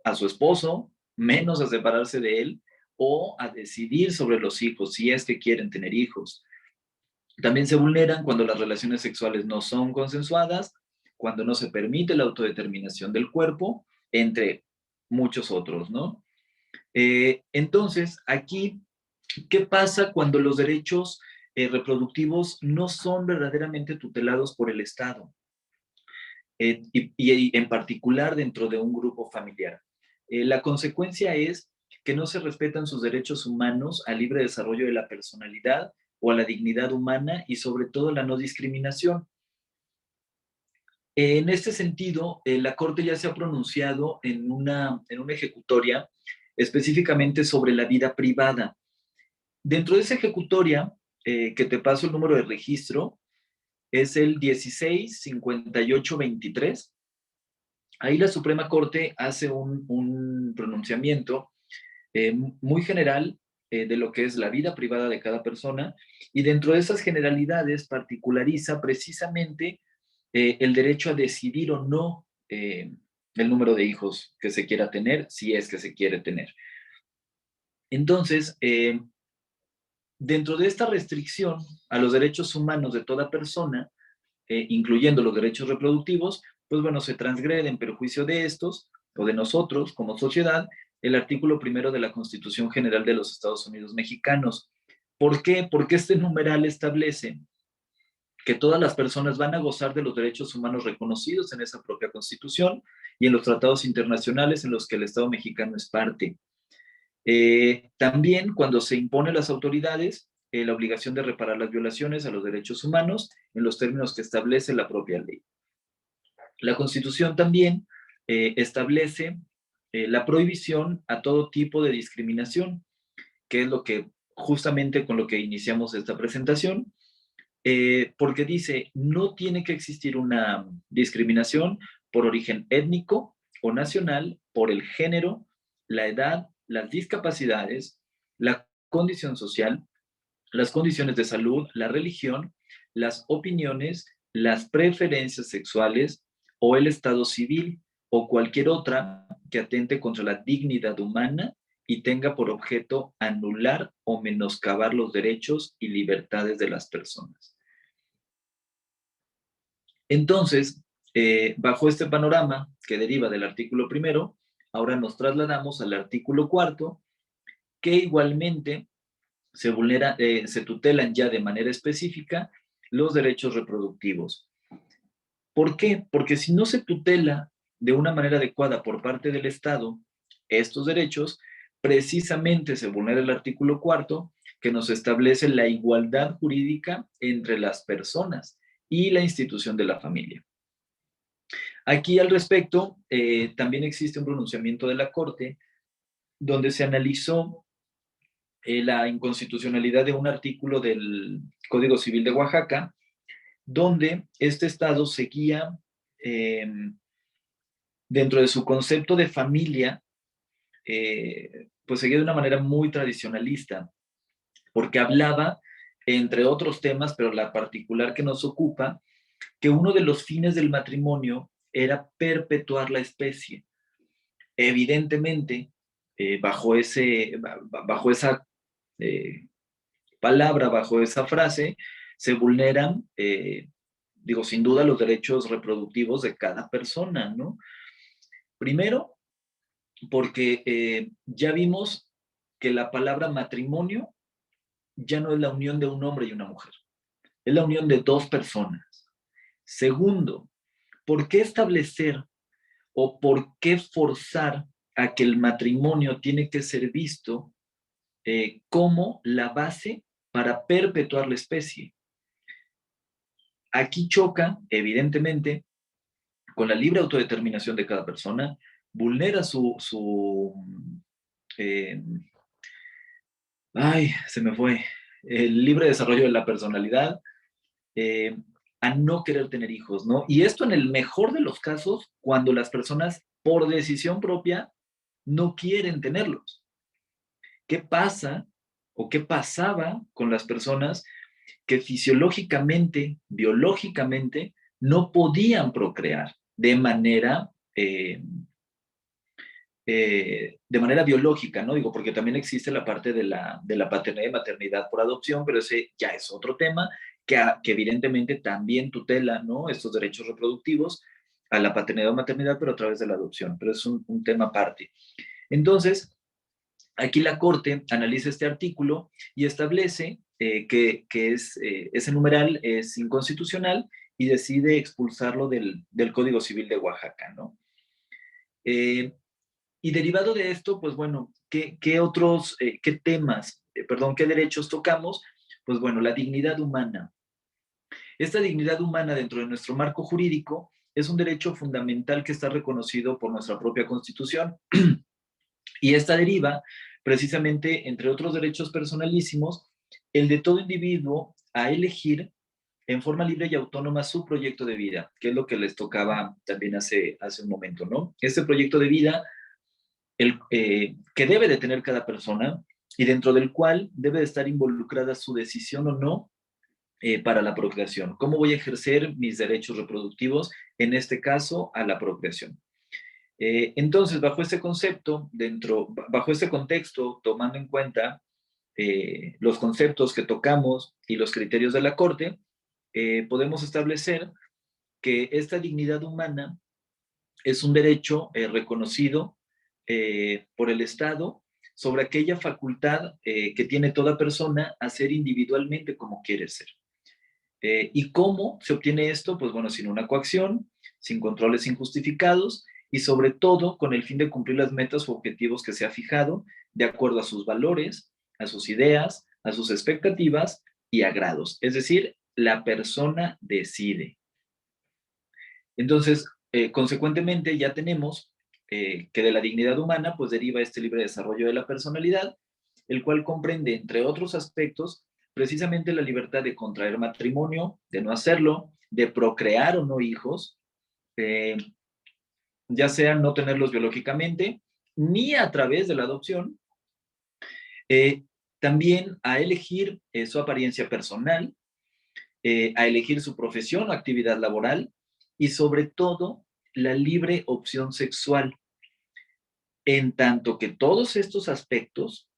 a su esposo, menos a separarse de él, o a decidir sobre los hijos, si es que quieren tener hijos. También se vulneran cuando las relaciones sexuales no son consensuadas, cuando no se permite la autodeterminación del cuerpo, entre muchos otros, ¿no? Entonces, aquí, ¿qué pasa cuando los derechos reproductivos no son verdaderamente tutelados por el Estado? Y en particular dentro de un grupo familiar. La consecuencia es que no se respetan sus derechos humanos al libre desarrollo de la personalidad o a la dignidad humana y sobre todo la no discriminación. En este sentido, la Corte ya se ha pronunciado en una ejecutoria específicamente sobre la vida privada. Dentro de esa ejecutoria, que te paso el número de registro, es el 165823. Ahí la Suprema Corte hace un pronunciamiento muy general de lo que es la vida privada de cada persona, y dentro de esas generalidades particulariza precisamente el derecho a decidir o no el número de hijos que se quiera tener, si es que se quiere tener. Entonces, dentro de esta restricción a los derechos humanos de toda persona, incluyendo los derechos reproductivos, pues bueno, se transgrede en perjuicio de estos o de nosotros como sociedad el artículo 1 de la Constitución General de los Estados Unidos Mexicanos. ¿Por qué? Porque este numeral establece que todas las personas van a gozar de los derechos humanos reconocidos en esa propia Constitución y en los tratados internacionales en los que el Estado mexicano es parte. También cuando se impone a las autoridades la obligación de reparar las violaciones a los derechos humanos en los términos que establece la propia ley. La Constitución también establece la prohibición a todo tipo de discriminación, que es lo que justamente con lo que iniciamos esta presentación, porque dice, no tiene que existir una discriminación por origen étnico o nacional, por el género, la edad, las discapacidades, la condición social, las condiciones de salud, la religión, las opiniones, las preferencias sexuales o el estado civil o cualquier otra que atente contra la dignidad humana y tenga por objeto anular o menoscabar los derechos y libertades de las personas. Entonces, bajo este panorama que deriva del artículo 1, ahora nos trasladamos al artículo 4, que igualmente se tutelan ya de manera específica los derechos reproductivos. ¿Por qué? Porque si no se tutela de una manera adecuada por parte del Estado estos derechos, precisamente se vulnera el artículo 4, que nos establece la igualdad jurídica entre las personas y la institución de la familia. Aquí al respecto, también existe un pronunciamiento de la Corte donde se analizó la inconstitucionalidad de un artículo del Código Civil de Oaxaca, donde este estado seguía dentro de su concepto de familia, pues seguía de una manera muy tradicionalista, porque hablaba, entre otros temas, pero la particular que nos ocupa, que uno de los fines del matrimonio era perpetuar la especie. Evidentemente, bajo esa palabra, bajo esa frase, se vulneran, sin duda, los derechos reproductivos de cada persona, ¿no? Primero, porque ya vimos que la palabra matrimonio ya no es la unión de un hombre y una mujer, es la unión de dos personas. Segundo, ¿por qué establecer o por qué forzar a que el matrimonio tiene que ser visto como la base para perpetuar la especie? Aquí choca, evidentemente, con la libre autodeterminación de cada persona, vulnera se me fue, el libre desarrollo de la personalidad, a no querer tener hijos, ¿no? Y esto en el mejor de los casos, cuando las personas, por decisión propia, no quieren tenerlos. ¿Qué pasa o qué pasaba con las personas que fisiológicamente, biológicamente, no podían procrear de manera biológica, ¿no? Digo, porque también existe la parte de la paternidad y maternidad por adopción, pero ese ya es otro tema que evidentemente también tutela, ¿no?, estos derechos reproductivos a la paternidad o maternidad, pero a través de la adopción, pero es un tema aparte. Entonces, aquí la Corte analiza este artículo y establece que ese numeral es inconstitucional y decide expulsarlo del Código Civil de Oaxaca, ¿no? Y derivado de esto, pues bueno, ¿qué otros, qué temas, qué derechos tocamos? Pues bueno, la dignidad humana. Esta dignidad humana dentro de nuestro marco jurídico es un derecho fundamental que está reconocido por nuestra propia Constitución. Y esta deriva precisamente, entre otros derechos personalísimos, el de todo individuo a elegir en forma libre y autónoma su proyecto de vida, que es lo que les tocaba también hace un momento, ¿no? Este proyecto de vida que debe de tener cada persona y dentro del cual debe de estar involucrada su decisión o no para la procreación. ¿Cómo voy a ejercer mis derechos reproductivos? En este caso, a la procreación. Entonces, bajo este concepto, bajo este contexto, tomando en cuenta los conceptos que tocamos y los criterios de la Corte, podemos establecer que esta dignidad humana es un derecho reconocido por el Estado sobre aquella facultad que tiene toda persona a ser individualmente como quiere ser. ¿Y cómo se obtiene esto? Pues bueno, sin una coacción, sin controles injustificados y sobre todo con el fin de cumplir las metas o objetivos que se ha fijado de acuerdo a sus valores, a sus ideas, a sus expectativas y agrados. Es decir, la persona decide. Entonces, consecuentemente, ya tenemos que de la dignidad humana, pues deriva este libre desarrollo de la personalidad, el cual comprende, entre otros aspectos, precisamente la libertad de contraer matrimonio, de no hacerlo, de procrear o no hijos, ya sea no tenerlos biológicamente, ni a través de la adopción, también a elegir su apariencia personal, a elegir su profesión o actividad laboral y sobre todo la libre opción sexual, en tanto que todos estos aspectos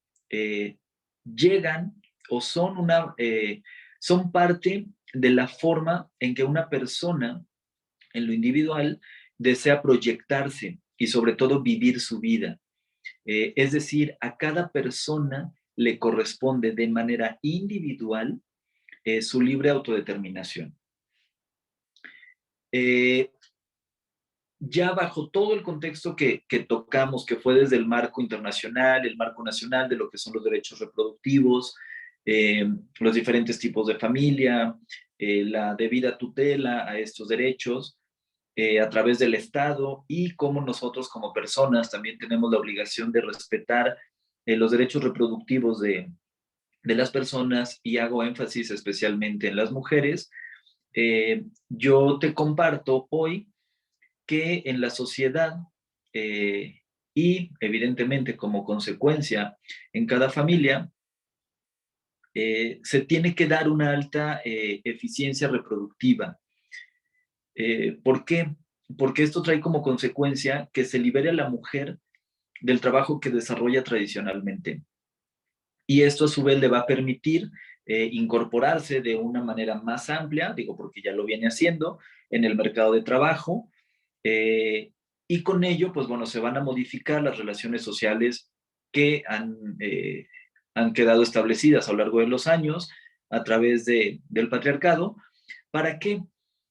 llegan o son parte de la forma en que una persona en lo individual desea proyectarse y sobre todo vivir su vida. Es decir, a cada persona le corresponde de manera individual su libre autodeterminación. Ya bajo todo el contexto que tocamos, que fue desde el marco internacional, el marco nacional de lo que son los derechos reproductivos, los diferentes tipos de familia, la debida tutela a estos derechos a través del Estado y cómo nosotros como personas también tenemos la obligación de respetar los derechos reproductivos de las personas y hago énfasis especialmente en las mujeres. Yo te comparto hoy que en la sociedad y evidentemente como consecuencia en cada familia se tiene que dar una alta eficiencia reproductiva. ¿Por qué? Porque esto trae como consecuencia que se libere a la mujer del trabajo que desarrolla tradicionalmente. Y esto a su vez le va a permitir incorporarse de una manera más amplia, digo porque ya lo viene haciendo, en el mercado de trabajo, y con ello, pues bueno, se van a modificar las relaciones sociales que han quedado establecidas a lo largo de los años a través del patriarcado. ¿Para qué?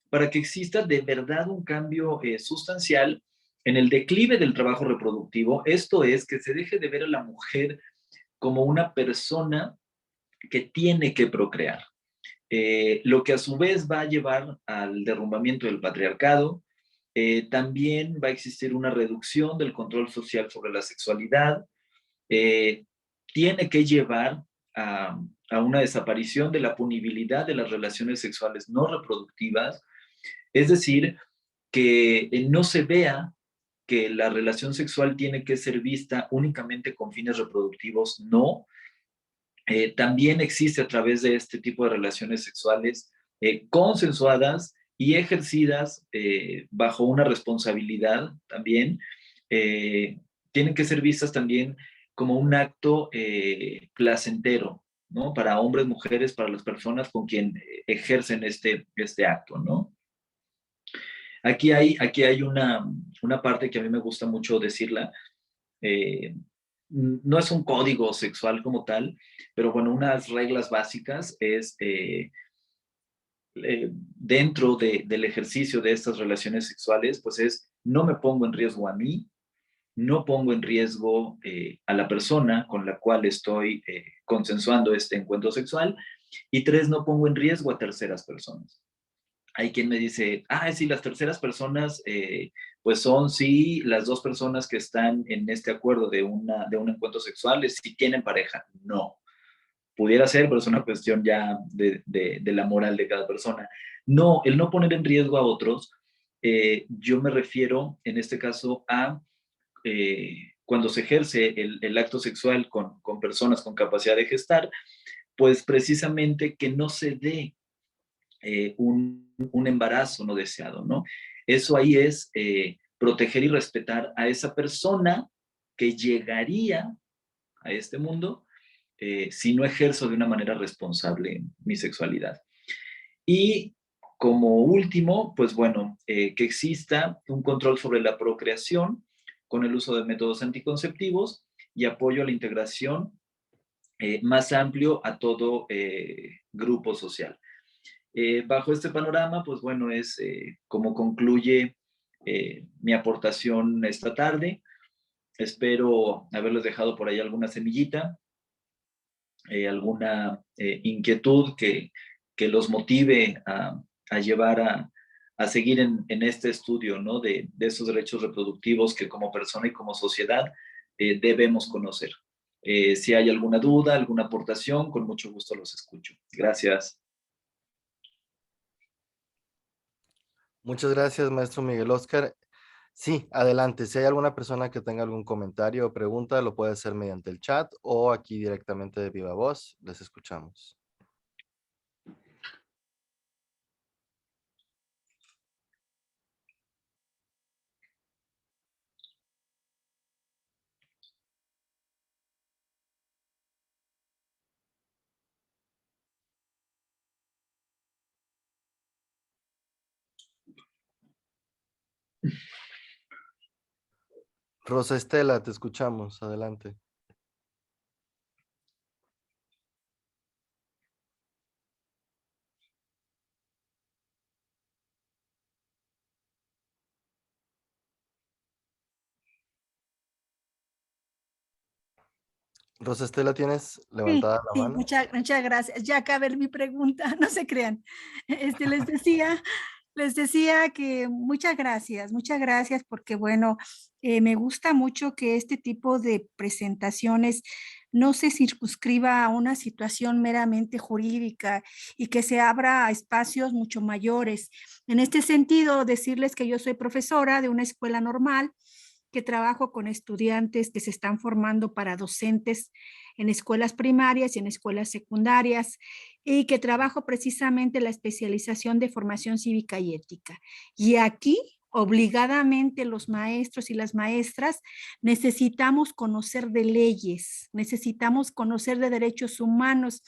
Para que exista de verdad un cambio sustancial en el declive del trabajo reproductivo. Esto es, que se deje de ver a la mujer como una persona que tiene que procrear. Lo que a su vez va a llevar al derrumbamiento del patriarcado. También va a existir una reducción del control social sobre la sexualidad. Tiene que llevar a una desaparición de la punibilidad de las relaciones sexuales no reproductivas. Es decir, que no se vea que la relación sexual tiene que ser vista únicamente con fines reproductivos, no. También existe a través de este tipo de relaciones sexuales consensuadas y ejercidas bajo una responsabilidad también, tienen que ser vistas también como un acto placentero, ¿no? Para hombres, mujeres, para las personas con quien ejercen este acto, ¿no? Aquí hay una parte que a mí me gusta mucho decirla. No es un código sexual como tal, pero bueno, unas reglas básicas es dentro del ejercicio de estas relaciones sexuales, pues es no me pongo en riesgo a mí, no pongo en riesgo a la persona con la cual estoy consensuando este encuentro sexual, y 3, no pongo en riesgo a terceras personas. Hay quien me dice, sí, las terceras personas, pues son, sí, las 2 personas que están en este acuerdo de un encuentro sexual, si tienen pareja. No. Pudiera ser, pero es una cuestión ya de la moral de cada persona. No, el no poner en riesgo a otros, yo me refiero, en este caso, a cuando se ejerce el acto sexual con personas con capacidad de gestar, pues precisamente que no se dé un embarazo no deseado, ¿no? Eso ahí es proteger y respetar a esa persona que llegaría a este mundo si no ejerzo de una manera responsable mi sexualidad. Y como último, pues bueno, que exista un control sobre la procreación con el uso de métodos anticonceptivos y apoyo a la integración más amplio a todo grupo social. Bajo este panorama, pues bueno, es como concluye mi aportación esta tarde. Espero haberles dejado por ahí alguna semillita, alguna inquietud que los motive a llevar a seguir en este estudio, ¿no? De esos derechos reproductivos que como persona y como sociedad debemos conocer. Si hay alguna duda, alguna aportación, con mucho gusto los escucho. Gracias. Muchas gracias, maestro Miguel Óscar. Sí, adelante. Si hay alguna persona que tenga algún comentario o pregunta, lo puede hacer mediante el chat o aquí directamente de viva voz. Les escuchamos. Rosa Estela, te escuchamos. Adelante. Rosa Estela, ¿tienes Sí, levantada la sí, mano? muchas gracias. Ya acabé mi pregunta, no se crean. Les decía que muchas gracias porque bueno, me gusta mucho que este tipo de presentaciones no se circunscriba a una situación meramente jurídica y que se abra a espacios mucho mayores. En este sentido, decirles que yo soy profesora de una escuela normal, que trabajo con estudiantes que se están formando para docentes en escuelas primarias y en escuelas secundarias, y que trabajo precisamente la especialización de formación cívica y ética. Y aquí, obligadamente, los maestros y las maestras necesitamos conocer de leyes, necesitamos conocer de derechos humanos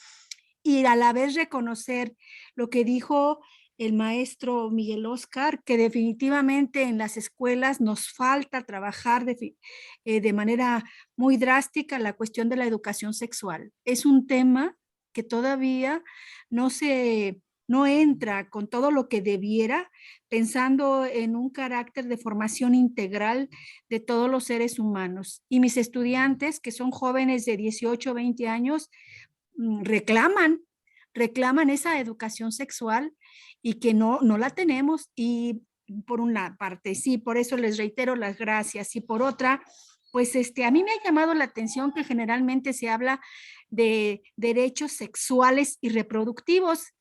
y a la vez reconocer lo que dijo el maestro Miguel Óscar, que definitivamente en las escuelas nos falta trabajar de manera muy drástica la cuestión de la educación sexual. Es un tema que todavía no se no entra con todo lo que debiera, pensando en un carácter de formación integral de todos los seres humanos. Y mis estudiantes, que son jóvenes de 18 o 20 años, reclaman esa educación sexual y que no la tenemos. Y por una parte, sí, por eso les reitero las gracias. Y por otra, pues a mí me ha llamado la atención que generalmente se habla de derechos sexuales y reproductivos,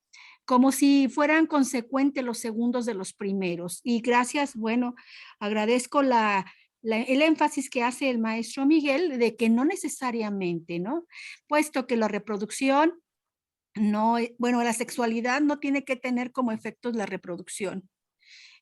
como si fueran consecuentes los segundos de los primeros. Y gracias, bueno, agradezco el énfasis que hace el maestro Miguel de que no necesariamente, ¿no? Puesto que la reproducción no, bueno, la sexualidad no tiene que tener como efectos la reproducción.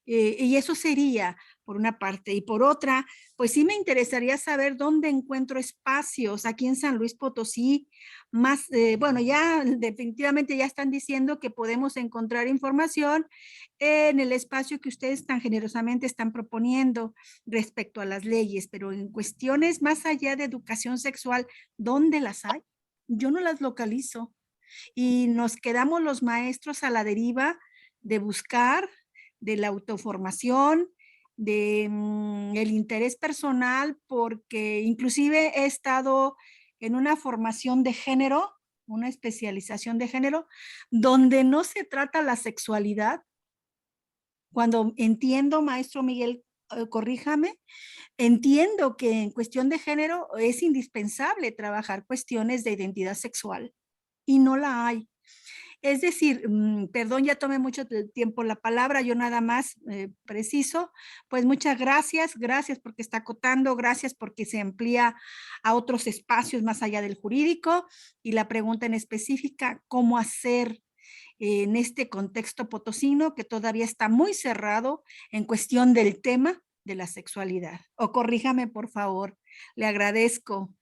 Y eso sería por una parte. Y por otra, pues sí me interesaría saber dónde encuentro espacios aquí en San Luis Potosí, más, bueno, ya definitivamente ya están diciendo que podemos encontrar información en el espacio que ustedes tan generosamente están proponiendo respecto a las leyes, pero en cuestiones más allá de educación sexual, ¿dónde las hay? Yo no las localizo y nos quedamos los maestros a la deriva de buscar, de la autoformación el interés personal, porque inclusive he estado en una formación de género, una especialización de género, donde no se trata la sexualidad. Cuando entiendo, maestro Miguel, corríjame, entiendo que en cuestión de género es indispensable trabajar cuestiones de identidad sexual y no la hay. Es decir, perdón, ya tomé mucho tiempo la palabra, yo nada más preciso, pues muchas gracias, gracias porque está acotando, gracias porque se amplía a otros espacios más allá del jurídico, y la pregunta en específica, ¿cómo hacer en este contexto potosino que todavía está muy cerrado en cuestión del tema de la sexualidad? O corríjame, por favor, le agradezco.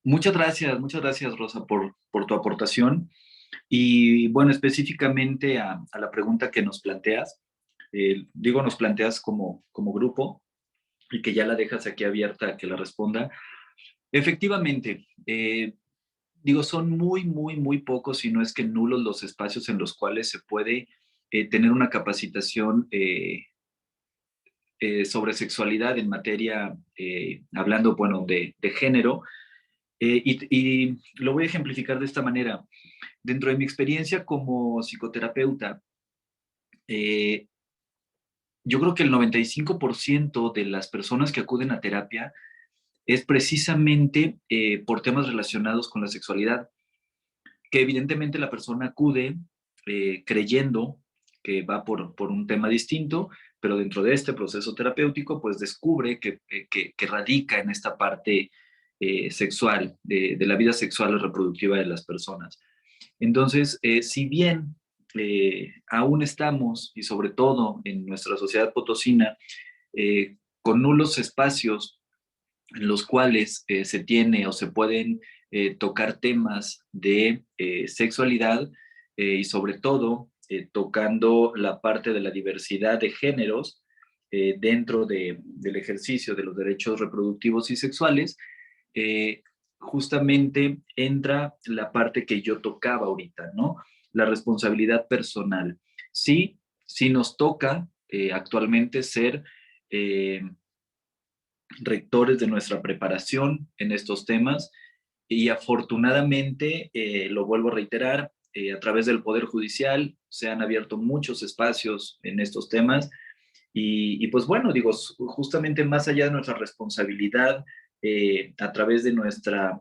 Muchas gracias, Rosa, por tu aportación. Y bueno, específicamente a la pregunta que nos planteas, digo, nos planteas como grupo y que ya la dejas aquí abierta a que la responda. Efectivamente, digo, son muy pocos, si no es que nulos, los espacios en los cuales se puede tener una capacitación sobre sexualidad en materia, hablando, bueno, de género. Y lo voy a ejemplificar de esta manera. Dentro de mi experiencia como psicoterapeuta, yo creo que el 95% de las personas que acuden a terapia es precisamente por temas relacionados con la sexualidad, que evidentemente la persona acude creyendo que va por un tema distinto, pero dentro de este proceso terapéutico, pues descubre que radica en esta parte sexual, de la vida sexual y reproductiva de las personas. Entonces, si bien aún estamos, y sobre todo en nuestra sociedad potosina, con nulos espacios en los cuales se tiene o se pueden tocar temas de sexualidad y sobre todo tocando la parte de la diversidad de géneros dentro del ejercicio de los derechos reproductivos y sexuales, eh, justamente entra la parte que yo tocaba ahorita, ¿no? La responsabilidad personal. Sí, sí nos toca actualmente ser rectores de nuestra preparación en estos temas y afortunadamente, lo vuelvo a reiterar, a través del Poder Judicial se han abierto muchos espacios en estos temas y pues bueno, digo, justamente más allá de nuestra responsabilidad, a través de nuestra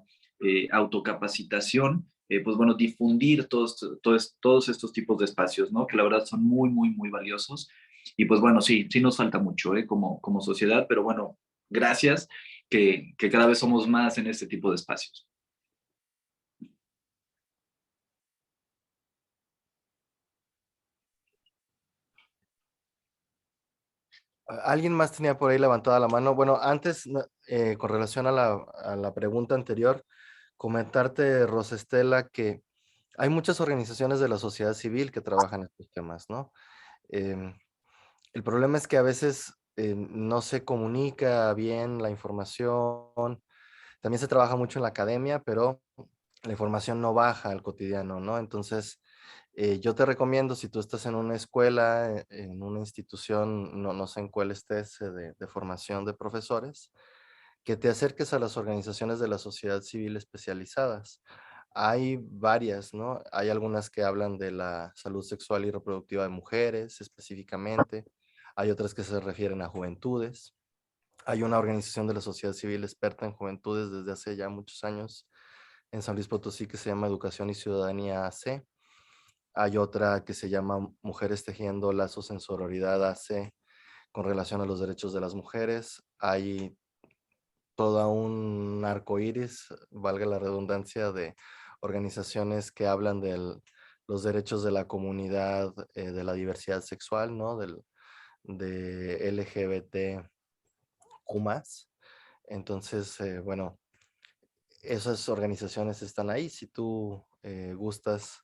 autocapacitación, pues bueno, difundir todos estos tipos de espacios, ¿no? Que la verdad son muy valiosos. Y pues bueno, sí nos falta mucho, como sociedad, pero bueno, gracias, que cada vez somos más en este tipo de espacios. ¿Alguien más tenía por ahí levantada la mano? Bueno, antes, con relación a la pregunta anterior, comentarte, Rosestela, que hay muchas organizaciones de la sociedad civil que trabajan estos temas, ¿no? Em, el problema es que a veces no se comunica bien la información. También se trabaja mucho en la academia, pero la información no baja al cotidiano, ¿no? Entonces, yo te recomiendo, si tú estás en una escuela, en una institución, no sé en cuál estés, de formación de profesores, que te acerques a las organizaciones de la sociedad civil especializadas. Hay varias, ¿no? Hay algunas que hablan de la salud sexual y reproductiva de mujeres específicamente. Hay otras que se refieren a juventudes. Hay una organización de la sociedad civil experta en juventudes desde hace ya muchos años en San Luis Potosí que se llama Educación y Ciudadanía AC. Hay otra que se llama Mujeres Tejiendo Lazos en Sororidad AC con relación a los derechos de las mujeres. Hay toda un arco iris, valga la redundancia, de organizaciones que hablan de los derechos de la comunidad, de la diversidad sexual, ¿no? De LGBTQ+. Entonces, bueno, esas organizaciones están ahí. Si tú gustas,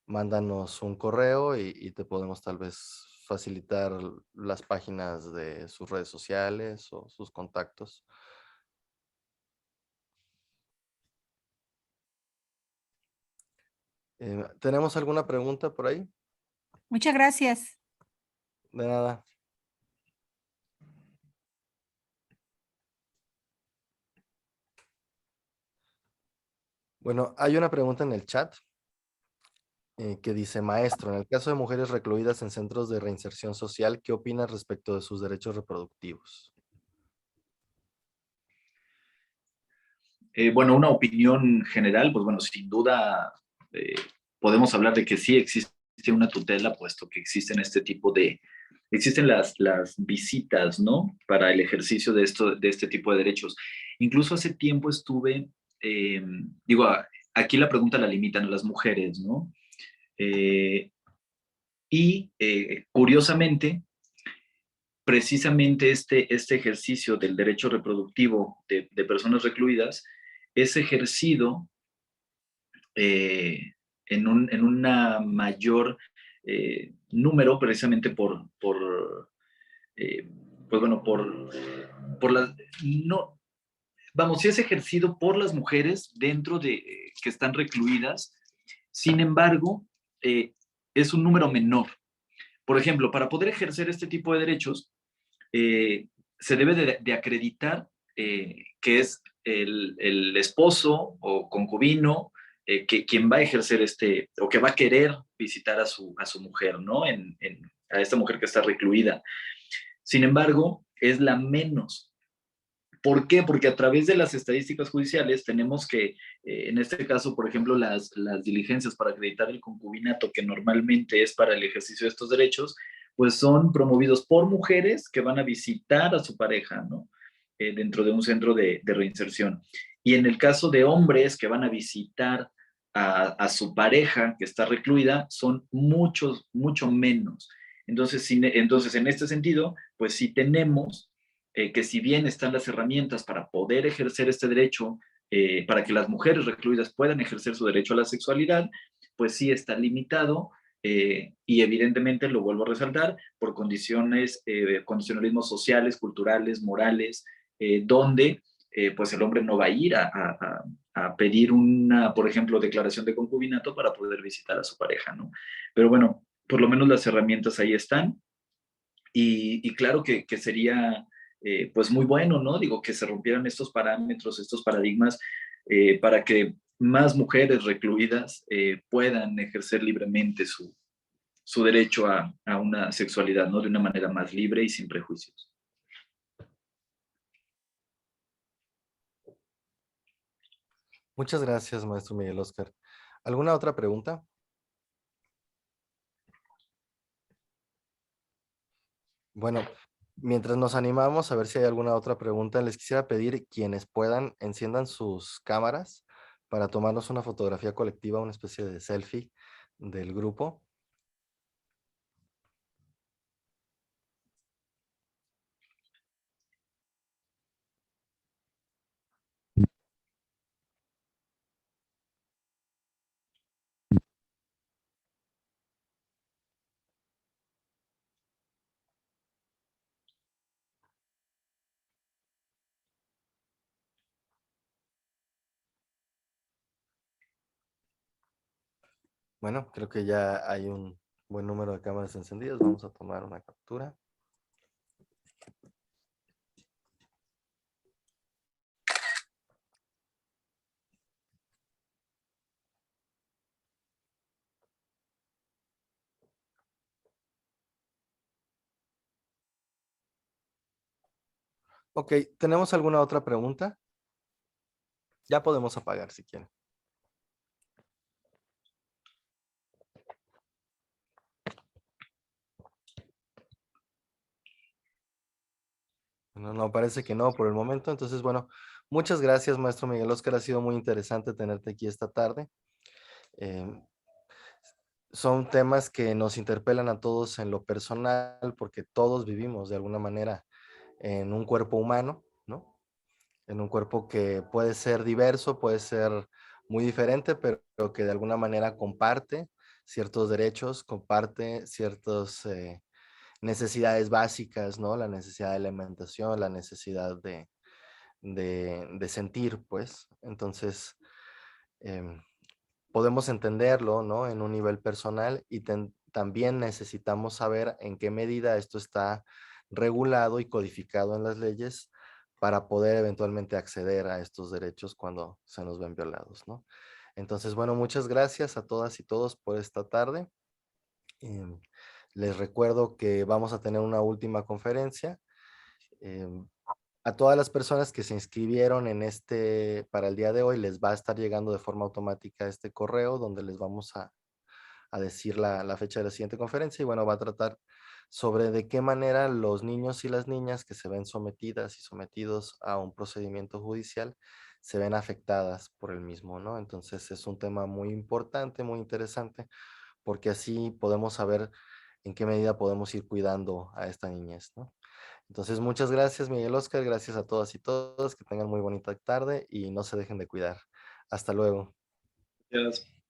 mándanos un correo y te podemos tal vez facilitar las páginas de sus redes sociales o sus contactos. ¿Tenemos alguna pregunta por ahí? Muchas gracias. De nada. Bueno, hay una pregunta en el chat que dice, maestro, en el caso de mujeres recluidas en centros de reinserción social, ¿qué opinas respecto de sus derechos reproductivos? Bueno, una opinión general, pues bueno, sin duda podemos hablar de que sí existe una tutela, puesto que existen las visitas, ¿no? Para el ejercicio de este tipo de derechos. Incluso hace tiempo estuve, digo, aquí la pregunta la limitan a las mujeres, ¿no? Eh, Curiosamente, precisamente este ejercicio del derecho reproductivo de personas recluidas es ejercido en una mayor número precisamente eh, pues bueno, por las, no, vamos, sí es ejercido por las mujeres dentro de, que están recluidas, sin embargo, es un número menor. Por ejemplo, para poder ejercer este tipo de derechos, se debe de acreditar que es el esposo o concubino quien va a ejercer o que va a querer visitar a su mujer, ¿no? A esta mujer que está recluida. Sin embargo, es la menos. ¿Por qué? Porque a través de las estadísticas judiciales tenemos que, en este caso, por ejemplo, las diligencias para acreditar el concubinato, que normalmente es para el ejercicio de estos derechos, pues son promovidos por mujeres que van a visitar a su pareja, ¿no? Dentro de un centro de reinserción. Y en el caso de hombres que van a visitar a su pareja que está recluida, son mucho menos. Entonces, en este sentido, pues sí tenemos que si bien están las herramientas para poder ejercer este derecho, para que las mujeres recluidas puedan ejercer su derecho a la sexualidad, pues sí está limitado y evidentemente, lo vuelvo a resaltar, por condicionalismos sociales, culturales, morales, donde pues el hombre no va a ir a pedir una, por ejemplo, declaración de concubinato para poder visitar a su pareja, ¿no? Pero bueno, por lo menos las herramientas ahí están y claro que sería pues muy bueno, ¿no? Digo, que se rompieran estos parámetros, estos paradigmas, para que más mujeres recluidas puedan ejercer libremente su derecho a una sexualidad, ¿no? De una manera más libre y sin prejuicios. Muchas gracias, maestro Miguel Óscar. ¿Alguna otra pregunta? Bueno, mientras nos animamos a ver si hay alguna otra pregunta, les quisiera pedir quienes puedan enciendan sus cámaras para tomarnos una fotografía colectiva, una especie de selfie del grupo. Bueno, creo que ya hay un buen número de cámaras encendidas. Vamos a tomar una captura. Ok, ¿tenemos alguna otra pregunta? Ya podemos apagar si quieren. No, no, parece que no por el momento. Entonces, bueno, muchas gracias, maestro Miguel Óscar. Ha sido muy interesante tenerte aquí esta tarde. Son temas que nos interpelan a todos en lo personal porque todos vivimos de alguna manera en un cuerpo humano, ¿no? En un cuerpo que puede ser diverso, puede ser muy diferente, pero que de alguna manera comparte ciertos derechos, comparte ciertas necesidades básicas, ¿no? La necesidad de alimentación, la necesidad de sentir, pues. Entonces, podemos entenderlo, ¿no? En un nivel personal y también necesitamos saber en qué medida esto está regulado y codificado en las leyes para poder eventualmente acceder a estos derechos cuando se nos ven violados, ¿no? Entonces, bueno, muchas gracias a todas y todos por esta tarde. Em, Les recuerdo que vamos a tener una última conferencia. Em, a todas las personas que se inscribieron para el día de hoy, les va a estar llegando de forma automática este correo donde les vamos a decir la fecha de la siguiente conferencia y bueno, va a tratar sobre de qué manera los niños y las niñas que se ven sometidas y sometidos a un procedimiento judicial se ven afectadas por el mismo, ¿no? Entonces es un tema muy importante, muy interesante, porque así podemos saber en qué medida podemos ir cuidando a esta niñez, ¿no? Entonces, muchas gracias, Miguel Oscar, gracias a todas y todos, que tengan muy bonita tarde y no se dejen de cuidar. Hasta luego. Gracias.